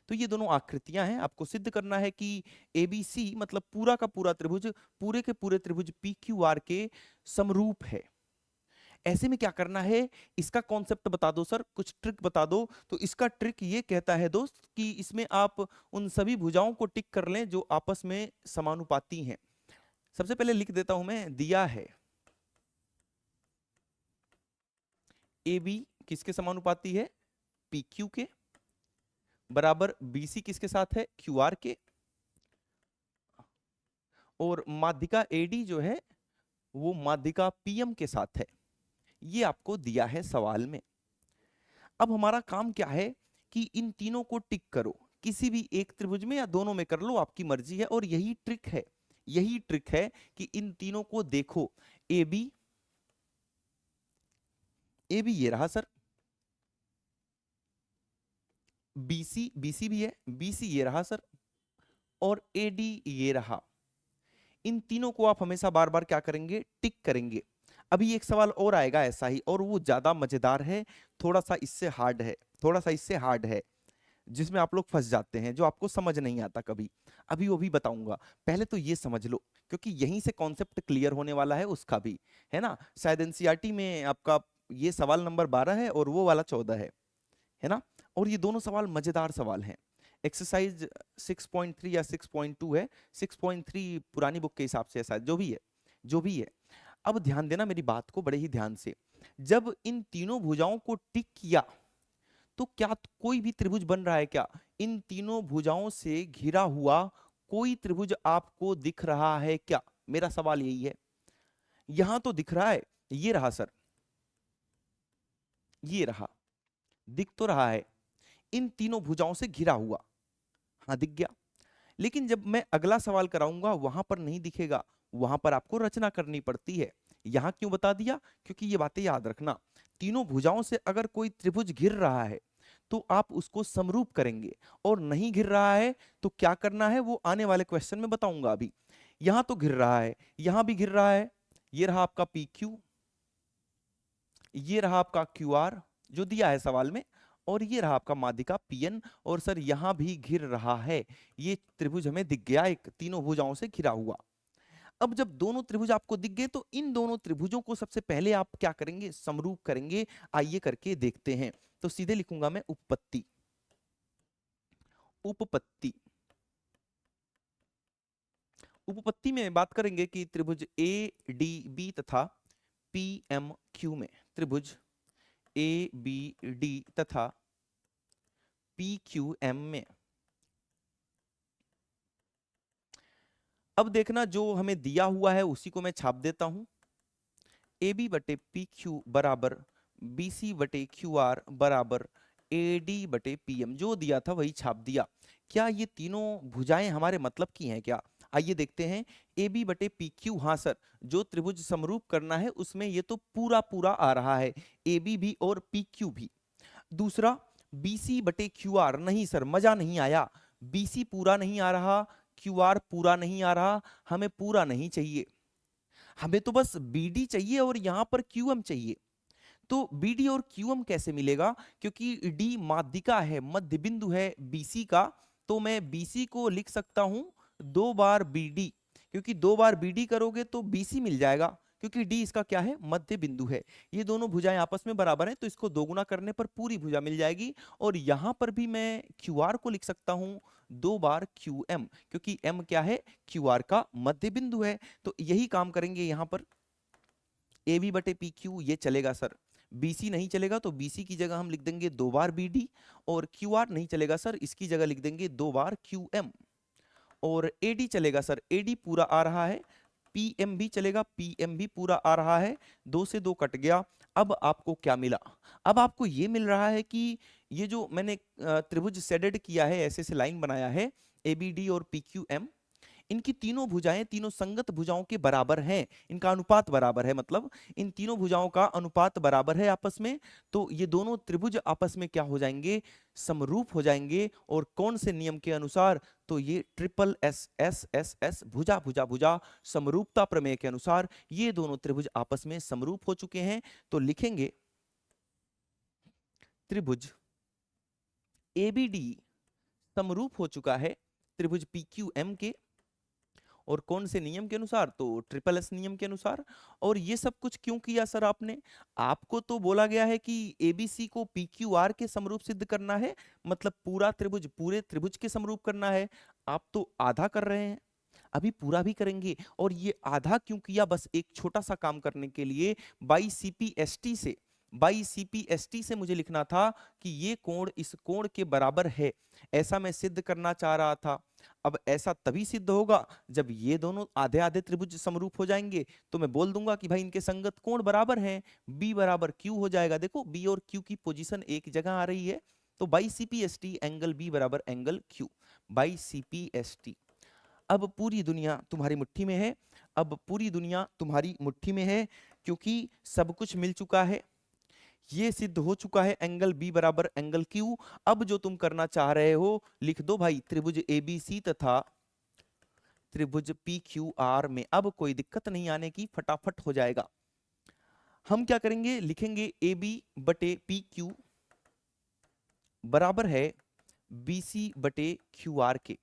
तो ये दोनों आकृतियां हैं, आपको सिद्ध करना है कि ABC मतलब पूरा का पूरा त्रिभुज पूरे के पूरे त्रिभुज PQR के समरूप है। ऐसे में क्या करना है, इसका कॉन्सेप्ट बता दो सर, कुछ ट्रिक बता दो। तो इसका ट्रिक ये कहता है दोस्त कि इसमें आप उन सभी भुजाओं को टिक कर लें जो आपस में समानुपाती हैं। सबसे पहले लिख देता हूं मैं, दिया है ए बी किसके समानुपाती है, पी क्यू के, बराबर बी सी किसके साथ है, क्यू आर के, और माध्यिका एडी जो है वो माध्यिका पीएम के साथ है। ये आपको दिया है सवाल में। अब हमारा काम क्या है कि इन तीनों को टिक करो, किसी भी एक त्रिभुज में या दोनों में कर लो, आपकी मर्जी है। और यही ट्रिक है, यही ट्रिक है कि इन तीनों को देखो, ए बी, ए बी ये रहा सर, बीसी, बीसी भी है, बीसी ये रहा सर, और एडी ये रहा। इन तीनों को आप हमेशा बार बार क्या करेंगे, टिक करेंगे। अभी एक सवाल और आएगा ऐसा ही, और वो ज्यादा मजेदार है, थोड़ा सा इससे हार्ड है, थोड़ा सा इससे हार्ड है, जिसमें आप लोग फंस जाते हैं, जो आपको समझ नहीं आता कभी। अभी वो भी बताऊंगा, पहले तो ये समझ लो, क्योंकि यहीं से कॉन्सेप्ट क्लियर होने वाला है उसका भी, है ना। शायद एनसीईआरटी में आपका ये सवाल नंबर 12 है और वो वाला 14 है ना। और ये दोनों सवाल मजेदार सवाल हैं। एक्सरसाइज 6.3 या 6.2 है, 6.3 पुरानी बुक के हिसाब से है शायद, जो भी है, जो भी है। अब ध्यान देना मेरी बात को बड़े ही ध्यान से। जब इन तीनों भुजाओं को टिक किया तो क्या कोई भी त्रिभुज बन रहा है क्या, इन तीनों भुजाओं से घिरा हुआ कोई त्रिभुज आपको दिख रहा है क्या, मेरा सवाल यही है। यहां तो दिख रहा है, ये रहा सर, ये रहा, दिख तो रहा है, इन तीनों भुजाओं से घिरा हुआ, हाँ दिख गया। लेकिन जब मैं अगला सवाल कराऊंगा वहां पर नहीं दिखेगा, वहां पर आपको रचना करनी पड़ती है। यहां क्यों बता दिया, क्योंकि ये बातें याद रखना, तीनों भुजाओं से अगर कोई त्रिभुज घिर रहा है तो आप उसको समरूप करेंगे, और नहीं घिर रहा है तो क्या करना है वो आने वाले क्वेश्चन में बताऊंगा। अभी यहां तो घिर रहा है, यहां भी घिर रहा है, ये रहा आपका पी क्यू, ये रहा आपका क्यू आर जो दिया है सवाल में, और ये रहा आपका माध्यिका पीएन, और सर यहां भी घिर रहा है। ये त्रिभुज हमें दिख गया, एक तीनों भुजाओं से घिरा हुआ। अब जब दोनों त्रिभुज आपको दिख गए तो इन दोनों त्रिभुजों को सबसे पहले आप क्या करेंगे, समरूप करेंगे। आइए करके देखते हैं। तो सीधे लिखूंगा मैं उपपत्ति, उपपत्ति, उपपत्ति में बात करेंगे कि त्रिभुज ए डी बी तथा पी एम क्यू में, त्रिभुज ए बी डी तथा पी क्यू एम में। अब देखना जो हमें दिया हुआ है उसी को मैं छाप देता हूं, ए बी बटे पी क्यू बराबर बी सी बटे क्यू आर बराबर ए डी बटे पी एम, जो दिया था वही छाप दिया। क्या ये तीनों भुजाएं हमारे मतलब की हैं क्या, आइए देखते हैं। ए बी बटे पी क्यू, हाँ सर, जो त्रिभुज समरूप करना है उसमें ये तो पूरा पूरा आ रहा है, ए बी भी और पी क्यू भी। दूसरा बी सी बटे क्यू आर, नहीं सर मजा नहीं आया, बी सी पूरा नहीं आ रहा, क्यू आर पूरा नहीं आ रहा, हमें पूरा नहीं चाहिए, हमें तो बस बीडी चाहिए और यहां पर क्यूएम चाहिए। तो बीडी और क्यूएम कैसे मिलेगा, क्योंकि डी माध्यिका है, मध्य बिंदु है बीसी का, तो मैं बीसी को लिख सकता हूं 2 बार बीडी, क्योंकि 2 बार बीडी करोगे तो बीसी मिल जाएगा, क्योंकि डी इसका क्या है, मध्य बिंदु है। ये दोनों भुजाएं आपस में बराबर हैं तो इसको दोगुना करने पर पूरी भुजा मिल जाएगी। और यहां पर भी मैं क्यू आर को लिख सकता हूं 2 बार क्यू एम, क्योंकि एम क्या है, क्यू आर का मध्य बिंदु है। तो यही काम करेंगे यहां पर, ए बी बटे पी क्यू ये चलेगा सर, बीसी नहीं चलेगा तो बीसी की जगह हम लिख देंगे 2 बार बीडी, और क्यू आर नहीं चलेगा सर, इसकी जगह लिख देंगे 2 बार क्यू एम। और एडी चलेगा सर, एडी पूरा आ रहा है, पीएम भी चलेगा, पीएम भी पूरा आ रहा है, 2 से 2 कट गया। अब आपको क्या मिला, अब आपको ये मिल रहा है कि ये जो मैंने त्रिभुज शेडेड किया है, ऐसे से लाइन बनाया है, ए बी डी और पी क्यू एम, इनकी तीनों भुजाएं तीनों संगत भुजाओं के बराबर हैं, इनका अनुपात बराबर है, मतलब इन तीनों भुजाओं का अनुपात बराबर है आपस में। तो ये दोनों त्रिभुज आपस में क्या हो जाएंगे, समरूप हो जाएंगे। और कौन से नियम के अनुसार, तो ये triple S S S S भुजा भुजा भुजा समरूपता प्रमेय के अनुसार ये दोनों त्रिभुज आपस में समरूप हो चुके हैं। तो लिखेंगे त्रिभुज एबीडी समरूप हो चुका है त्रिभुज पीक्यूएम के, और कौन से नियम के अनुसार? तो ट्रिपल एस नियम के अनुसार। और ये सब कुछ क्यों किया सर आपने? आपको तो बोला गया है कि एबीसी को पी क्यू आर के समरूप सिद्ध करना है, मतलब पूरा त्रिभुज पूरे त्रिभुज के समरूप करना है। आप तो आधा कर रहे हैं, अभी पूरा भी करेंगे। और ये आधा क्यों किया? बस एक छोटा सा काम करने के लिए, बाई सीपीएसटी से, बाई सीपीएसटी से मुझे लिखना था कि ये कोण इस कोण के बराबर है, ऐसा मैं सिद्ध करना चाह रहा था। अब ऐसा तभी सिद्ध होगा जब ये दोनों आधे आधे त्रिभुज समरूप हो जाएंगे। तो मैं बोल दूंगा कि भाई इनके संगत कोण बराबर हैं, बी बराबर क्यू हो जाएगा। देखो बी और क्यू की पोजीशन एक जगह आ रही है, तो बाई सीपीएसटी एंगल बी बराबर एंगल क्यू, बाई सीपीएसटी। अब पूरी दुनिया तुम्हारी मुट्ठी में है, अब पूरी दुनिया तुम्हारी मुट्ठी में है, क्योंकि सब कुछ मिल चुका है, ये सिद्ध हो चुका है एंगल बी बराबर एंगल क्यू। अब जो तुम करना चाह रहे हो लिख दो भाई, त्रिभुज एबीसी तथा त्रिभुज पी क्यू आर में। अब कोई दिक्कत नहीं आने की, फटाफट हो जाएगा। हम क्या करेंगे, लिखेंगे ए बी बटे पी क्यू बराबर है बी सी बटे क्यू आर के।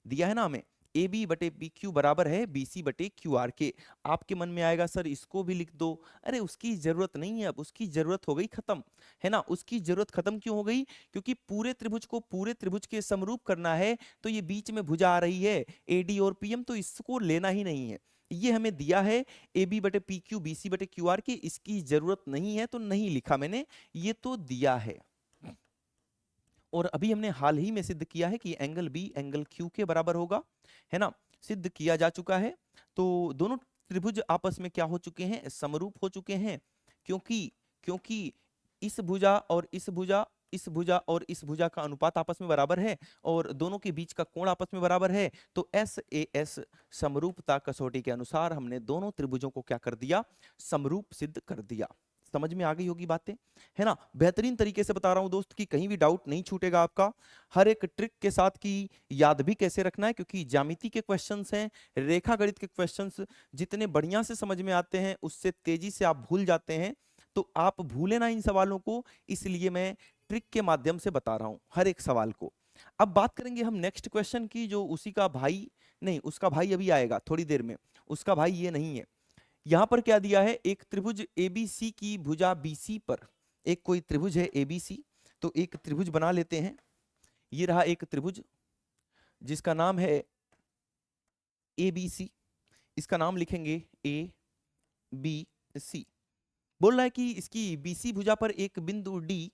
दिया है ना हमें, ए बी बटे पी क्यू बराबर है बी सी बटे क्यू आर के। आपके मन में आएगा सर इसको भी लिख दो। अरे उसकी जरूरत नहीं है, अब उसकी जरूरत हो गई खत्म, है ना। उसकी जरूरत खत्म क्यों हो गई? क्योंकि पूरे त्रिभुज को पूरे त्रिभुज के समरूप करना है, तो ये बीच में भुजा आ रही है एडी और पीएम, तो इसको लेना ही नहीं है। ये हमें दिया है ए बी बटे पी क्यू बी सी बटे क्यू आर के, इसकी जरूरत नहीं है तो नहीं लिखा मैंने, ये तो दिया है। और अभी हमने हाल ही में सिद्ध किया है कि एंगल बी एंगल क्यू के बराबर होगा, है ना, सिद्ध किया जा चुका है। तो दोनों त्रिभुज आपस में क्या हो चुके हैं? समरूप हो चुके हैं। क्योंकि क्योंकि इस भुजा और इस भुजा, इस भुजा और इस भुजा का अनुपात आपस में बराबर है, और दोनों के बीच का कोण आपस में बराबर है। तो एस ए एस समरूपता कसौटी के अनुसार हमने दोनों त्रिभुजों को क्या कर दिया? समरूप सिद्ध कर दिया। समझ में आ गई होगी बातें, है ना। बेहतरीन तरीके से बता रहा हूं दोस्त कि कहीं भी डाउट नहीं छूटेगा आपका, हर एक ट्रिक के साथ कि याद भी कैसे रखना है, क्योंकि ज्यामिति के क्वेश्चंस हैं, रेखा गणित के क्वेश्चंस जितने बढ़िया से समझ में आते हैं उससे तेजी से आप भूल जाते हैं। तो आप भूले ना इन सवालों को, इसलिए मैं ट्रिक के माध्यम से बता रहा हूं हर एक सवाल को। अब बात करेंगे हम नेक्स्ट क्वेश्चन की, जो उसी का भाई, नहीं उसका भाई अभी आएगा थोड़ी देर में, उसका भाई ये नहीं है। यहां पर क्या दिया है? एक त्रिभुज एबीसी की भुजा बीसी पर, एक कोई त्रिभुज है एबीसी, तो एक त्रिभुज बना लेते हैं। ये रहा एक त्रिभुज जिसका नाम है एबीसी, इसका नाम लिखेंगे ए बी सी। बोल रहा है कि इसकी बीसी भुजा पर एक बिंदु डी,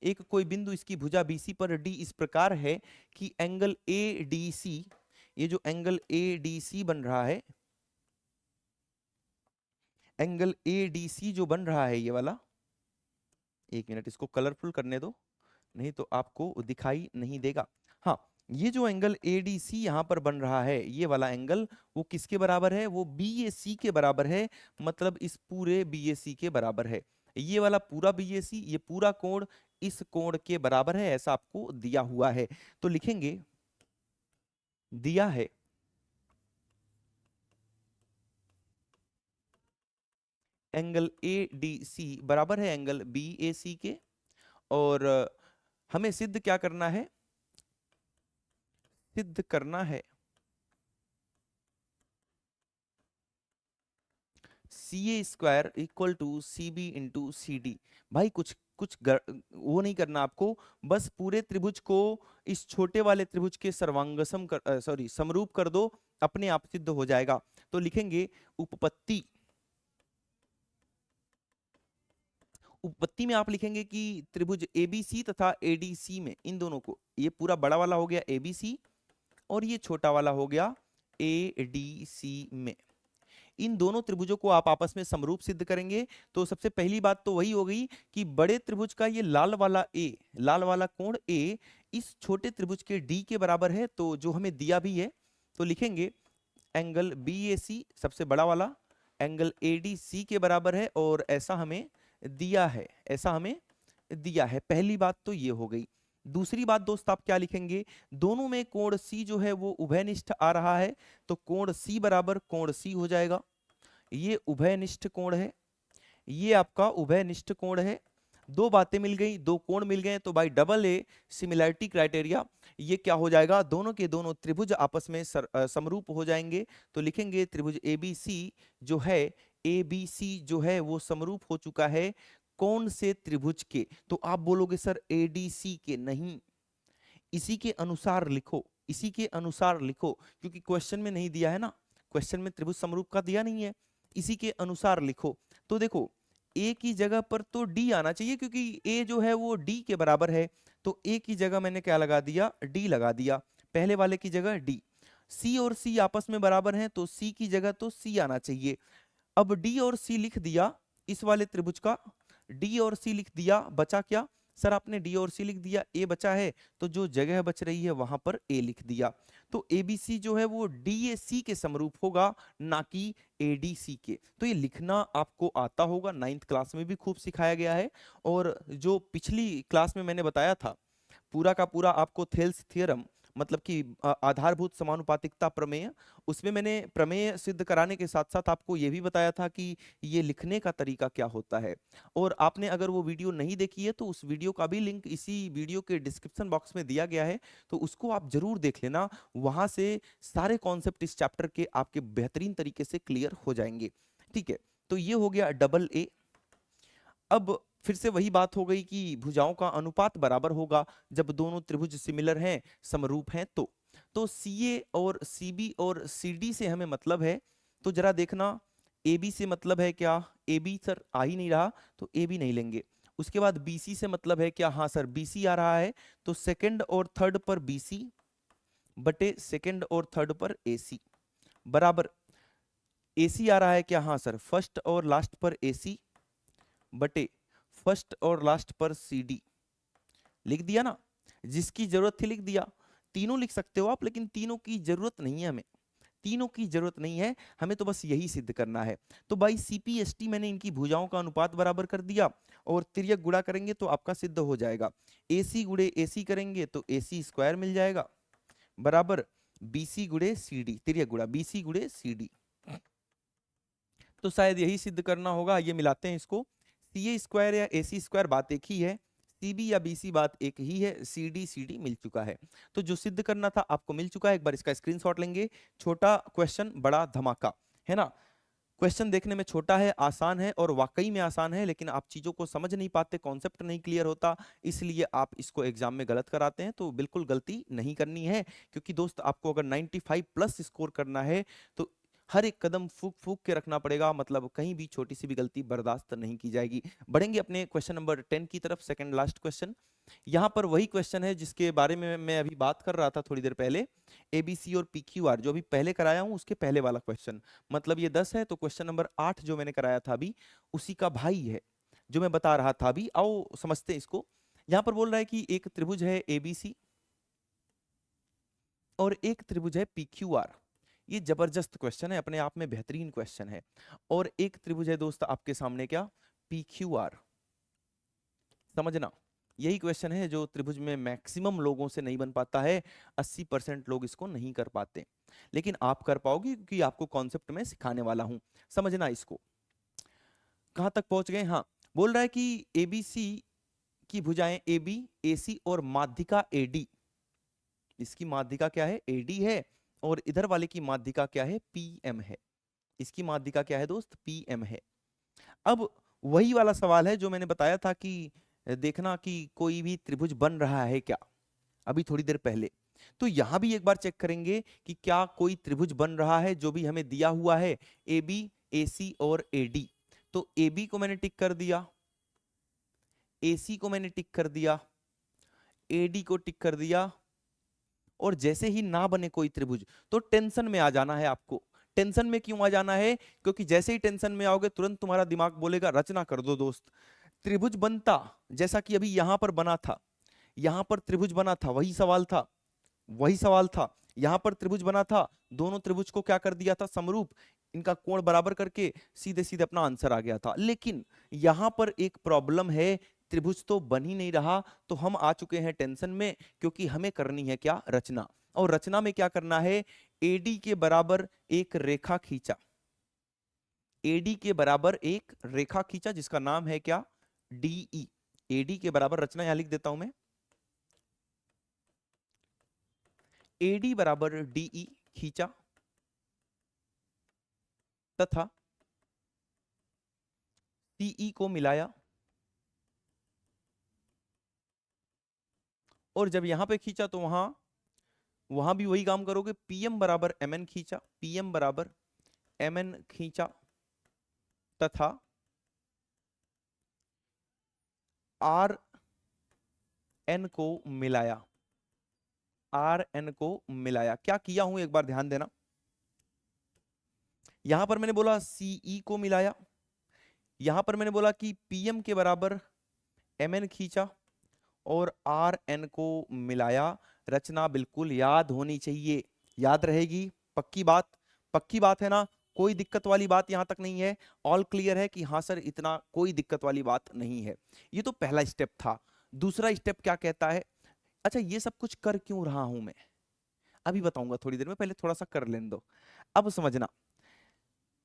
एक कोई बिंदु इसकी भुजा बीसी पर डी इस प्रकार है कि एंगल ए डी सी, ये जो एंगल ए डी सी बन रहा है, एंगल ए डी सी जो बन रहा है ये वाला, एक मिनट इसको कलरफुल करने दो, नहीं तो आपको दिखाई नहीं देगा। हाँ, ये जो एंगल एडीसी यहाँ पर बन रहा है, ये वाला एंगल, वो किसके बराबर है? वो बीएसी के बराबर है, मतलब इस पूरे बीएसी के बराबर है। ये वाला पूरा बीएसी, ये पूरा कोण इस कोण के बराबर है, ऐसा आपको दिया हुआ है। तो लिखेंगे, दिया है एंगल ए डी सी बराबर है एंगल बी ए सी के, और हमें सिद्ध क्या करना है? सिद्ध करना है c a square equal to c b into c d. भाई कुछ कुछ वो नहीं करना आपको, बस पूरे त्रिभुज को इस छोटे वाले त्रिभुज के सर्वांगसम कर, सॉरी समरूप कर दो, अपने आप सिद्ध हो जाएगा। तो लिखेंगे उपपत्ति, उपपत्ति में आप लिखेंगे कि त्रिभुज एबीसी तथा एडीसी में, इन दोनों को, ये पूरा बड़ा वाला हो गया एबीसी और ये छोटा वाला हो गया एडीसी में, इन दोनों त्रिभुजों को आप आपस में समरूप सिद्ध करेंगे। तो सबसे पहली बात तो वही हो गई कि बड़े त्रिभुज का ये लाल वाला ए, लाल वाला कोण ए इस छोटे त्रिभुज के डी के बराबर है, तो जो हमें दिया भी है, तो लिखेंगे एंगल बी ए सी सबसे बड़ा वाला एंगल ए डी सी के बराबर है, और ऐसा हमें दिया है, ऐसा हमें दिया है। पहली बात तो ये हो गई। दूसरी बात दोस्त आप क्या लिखेंगे? दोनों में कोण सी जो है वो उभयनिष्ठ आ रहा है, तो कोण सी बराबर कोण सी हो जाएगा। ये उभयनिष्ठ कोण है, ये आपका उभयनिष्ठ कोण है। दो बातें मिल गई, दो कोण मिल गए, तो भाई डबल ए सिमिलैरिटी क्राइटेरिया, ये क्या हो जाएगा, दोनों के दोनों त्रिभुज आपस में समरूप हो जाएंगे। तो लिखेंगे त्रिभुज एबीसी जो है, एबीसी जो है वो समरूप हो चुका है कौन से त्रिभुज के? तो आप बोलोगे सर एडीसी के, नहीं, इसी के अनुसार लिखो, इसी के अनुसार लिखो, क्योंकि क्वेश्चन में नहीं दिया है ना, क्वेश्चन में त्रिभुज समरूप का दिया नहीं है, इसी के अनुसार लिखो। तो देखो ए की जगह पर तो डी आना चाहिए, क्योंकि ए जो है वो डी के बराबर है, तो ए की जगह मैंने क्या लगा दिया, डी लगा दिया, पहले वाले की जगह डी। सी और सी आपस में बराबर हैं, तो सी की जगह तो सी आना चाहिए। अब डी और सी लिख दिया इस वाले त्रिभुज का, डी और सी लिख दिया, बचा क्या सर, आपने डी और सी लिख दिया, ए बचा है, तो जो जगह बच रही है वहां पर ए लिख दिया। तो एबीसी जो है वो डीएसी के समरूप होगा, ना कि एडीसी के। तो ये लिखना आपको आता होगा, 9th क्लास में भी खूब सिखाया गया है, और जो पिछली क्लास में मैंने बताया था पूरा का पूरा आपको थेल्स थ्योरम, मतलब कि आधारभूत समानुपातिकता प्रमेय, उसमें मैंने प्रमेय सिद्ध कराने के साथ साथ आपको ये भी बताया था कि ये लिखने का तरीका क्या होता है। और आपने अगर वो वीडियो नहीं देखी है तो उस वीडियो का भी लिंक इसी वीडियो के डिस्क्रिप्शन बॉक्स में दिया गया है, तो उसको आप जरूर देख लेना, वहां से सारे कॉन्सेप्ट इस चैप्टर के आपके बेहतरीन तरीके से क्लियर हो जाएंगे। ठीक है, तो ये हो गया डबल ए। अब फिर से वही बात हो गई कि भुजाओं का अनुपात बराबर होगा जब दोनों त्रिभुज सिमिलर हैं, समरूप हैं। तो सीए और सीबी और सीडी से हमें मतलब है, तो जरा देखना AB से मतलब है क्या, AB सर आ ही नहीं रहा, तो AB नहीं लेंगे। उसके बाद BC से मतलब है क्या, हाँ सर BC आ रहा है, तो सेकंड और थर्ड पर BC बटे सेकंड और थर्ड पर AC बराबर, AC आ रहा है क्या, हाँ सर फर्स्ट और लास्ट पर AC बटे फर्स्ट और लास्ट पर CD। लिख दिया ना, जिसकी जरूरत थी लिख दिया। तीनों लिख सकते हो आप, लेकिन तीनों की जरूरत नहीं है हमें, तीनों की जरूरत नहीं है हमें, तो बस यही सिद्ध करना है। तो भाई CPST मैंने इनकी भुजाओं का अनुपात बराबर कर दिया, और तिर्यक गुणा करेंगे तो आपका सिद्ध हो जाएगा। AC गुणे AC करेंगे तो AC स्क्वायर मिल जाएगा, बराबर BC गुणे CD, तिर्यक गुणा BC गुणे CD। तो शायद यही सिद्ध करना होगा, ये मिलाते हैं इसको, CA स्क्वायर या AC स्क्वायर बात एक ही है, CB या BC बात एक ही है, CD मिल चुका है। तो जो सिद्ध करना था आपको मिल चुका है, एक बार इसका स्क्रीनशॉट लेंगे। छोटा क्वेश्चन बड़ा धमाका, है ना, क्वेश्चन देखने में छोटा है, आसान है, और वाकई में आसान है, लेकिन आप चीजों को समझ नहीं पाते, कॉन्सेप्ट नहीं क्लियर होता, इसलिए आप इसको एग्जाम में गलत कराते हैं। तो बिल्कुल गलती नहीं करनी है, क्योंकि दोस्त आपको अगर 95 प्लस स्कोर करना है तो हर एक कदम फूक फूक के रखना पड़ेगा, मतलब कहीं भी छोटी सी भी गलती बर्दाश्त नहीं की जाएगी। बढ़ेंगे अपने क्वेश्चन नंबर 10 की तरफ, सेकंड लास्ट क्वेश्चन। यहाँ पर वही क्वेश्चन है जिसके बारे में मैं अभी बात कर रहा था थोड़ी देर पहले, एबीसी और PQR, जो अभी पहले कराया हूँ उसके पहले वाला क्वेश्चन। मतलब ये 10 है, तो क्वेश्चन नंबर 8 जो मैंने कराया था अभी, उसी का भाई है जो मैं बता रहा था अभी। आओ समझते हैं इसको। यहाँ पर बोल रहा है कि एक त्रिभुज है ABC और एक त्रिभुज है PQR। ये जबरदस्त क्वेश्चन है, अपने आप में बेहतरीन क्वेश्चन है। और एक त्रिभुज है दोस्त आपके सामने क्या, PQR। समझना, यही क्वेश्चन है जो त्रिभुज में मैक्सिमम लोगों से नहीं बन पाता है, 80% लोग इसको नहीं कर पाते, लेकिन आप कर पाओगे क्योंकि आपको कॉन्सेप्ट में सिखाने वाला हूं। समझना इसको, कहां तक पहुंच गए, हाँ। बोल रहा है कि ABC की भुजाएं AB, AC और माध्यिका AD, इसकी माध्यिका क्या है, AD है, और इधर वाले की माध्यिका क्या है, PM है। इसकी माध्यिका क्या है दोस्त, PM है। अब वही वाला सवाल है जो मैंने बताया था कि देखना कि कोई भी त्रिभुज बन रहा है क्या, अभी थोड़ी देर पहले। तो यहां भी एक बार चेक करेंगे कि क्या कोई त्रिभुज बन रहा है जो भी हमें दिया हुआ है, AB, AC और AD। तो AB को मैंने टिक कर दिया, AC को मैंने टिक कर दिया, AD को टिक कर दिया, और जैसे ही ना बने कोई त्रिभुज तो टेंशन में आ जाना है आपको। टेंशन में क्यों आ जाना है, क्योंकि जैसे ही टेंशन में आओगे तुरंत तुम्हारा दिमाग बोलेगा रचना कर दो दोस्त। त्रिभुज बनता जैसा कि अभी यहां पर बना था, यहां पर त्रिभुज बना था, वही सवाल था, वही सवाल था, यहां पर त्रिभुज बना था, दोनों त्रिभुज को क्या कर दिया था, समरूप, इनका कोण बराबर करके सीधे सीधे अपना आंसर आ गया था। लेकिन यहां पर एक प्रॉब्लम है, त्रिभुज तो बन ही नहीं रहा, तो हम आ चुके हैं टेंशन में, क्योंकि हमें करनी है क्या, रचना। और रचना में क्या करना है, AD के बराबर एक रेखा खींचा, AD के बराबर एक रेखा खींचा जिसका नाम है क्या, DE। एडी के बराबर रचना यहां लिख देता हूं मैं, एडी बराबर डीई खींचा तथा सीई को मिलाया, और जब यहां पे खींचा तो वहां वहां भी वही काम करोगे, पीएम बराबर एमएन खींचा, पीएम बराबर एमएन खींचा तथा आर एन को मिलाया, आर एन को मिलाया। क्या किया हूं एक बार ध्यान देना, यहां पर मैंने बोला सीई को मिलाया, यहां पर मैंने बोला कि पीएम के बराबर एमएन खींचा और आर एन को मिलाया। रचना बिल्कुल याद होनी चाहिए, याद रहेगी, पक्की बात, पक्की बात है ना, कोई दिक्कत वाली बात यहां तक नहीं है, ऑल क्लियर है कि हाँ सर इतना कोई दिक्कत वाली बात नहीं है। ये तो पहला स्टेप था। दूसरा स्टेप क्या कहता है, अच्छा ये सब कुछ कर क्यों रहा हूं मैं, अभी बताऊंगा थोड़ी देर में, पहले थोड़ा सा कर लेने दो। अब समझना,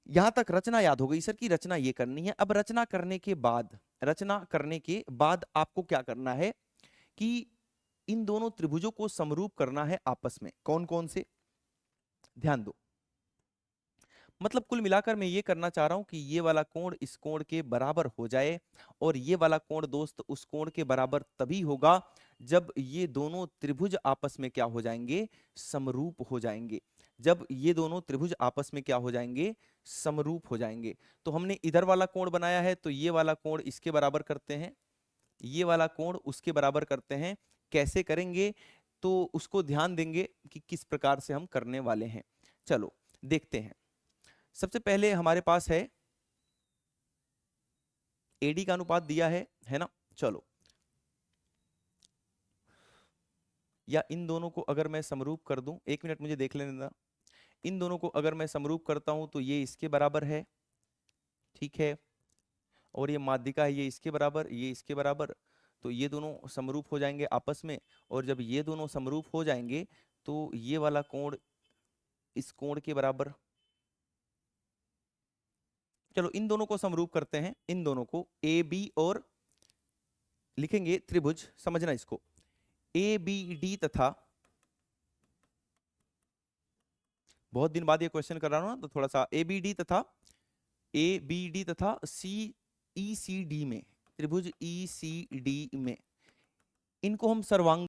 यहां तक रचना याद हो गई सर की रचना ये करनी है। अब रचना करने के बाद, रचना करने के बाद आपको क्या करना है कि इन दोनों त्रिभुजों को समरूप करना है आपस में। कौन कौन से, ध्यान दो, मतलब कुल मिलाकर मैं ये करना चाह रहा हूं कि ये वाला कोण इस कोण के बराबर हो जाए, और ये वाला कोण दोस्त उस कोण के बराबर तभी होगा जब ये दोनों त्रिभुज आपस में क्या हो जाएंगे, समरूप हो जाएंगे। जब ये दोनों त्रिभुज आपस में क्या हो जाएंगे, समरूप हो जाएंगे। तो हमने इधर वाला कोण बनाया है, तो ये वाला कोण इसके बराबर करते हैं, ये वाला कोण उसके बराबर करते हैं। कैसे करेंगे तो उसको ध्यान देंगे कि किस प्रकार से हम करने वाले हैं। चलो देखते हैं। सबसे पहले हमारे पास है एडी का अनुपात दिया है ना। चलो, या इन दोनों को अगर मैं समरूप कर दूं, एक मिनट मुझे देख लेने देना, इन दोनों को अगर मैं समरूप करता हूं तो ये इसके बराबर है, ठीक है, और ये माध्यिका है, ये इसके बराबर, ये इसके बराबर, तो ये दोनों समरूप हो जाएंगे आपस में। और जब ये दोनों समरूप हो जाएंगे तो ये वाला कोण इस कोण के बराबर। चलो इन दोनों को समरूप करते हैं, इन दोनों को ए बी, और लिखेंगे त्रिभुज, समझना इसको, ए बी डी तथा, बहुत दिन बाद ये क्वेश्चन कर रहा हूं ना तो थोड़ा सा, ए बी डी तथा, ए बी डी तथा सी ई सी डी में, त्रिभुज ई सी डी में, इनको हम सर्वांग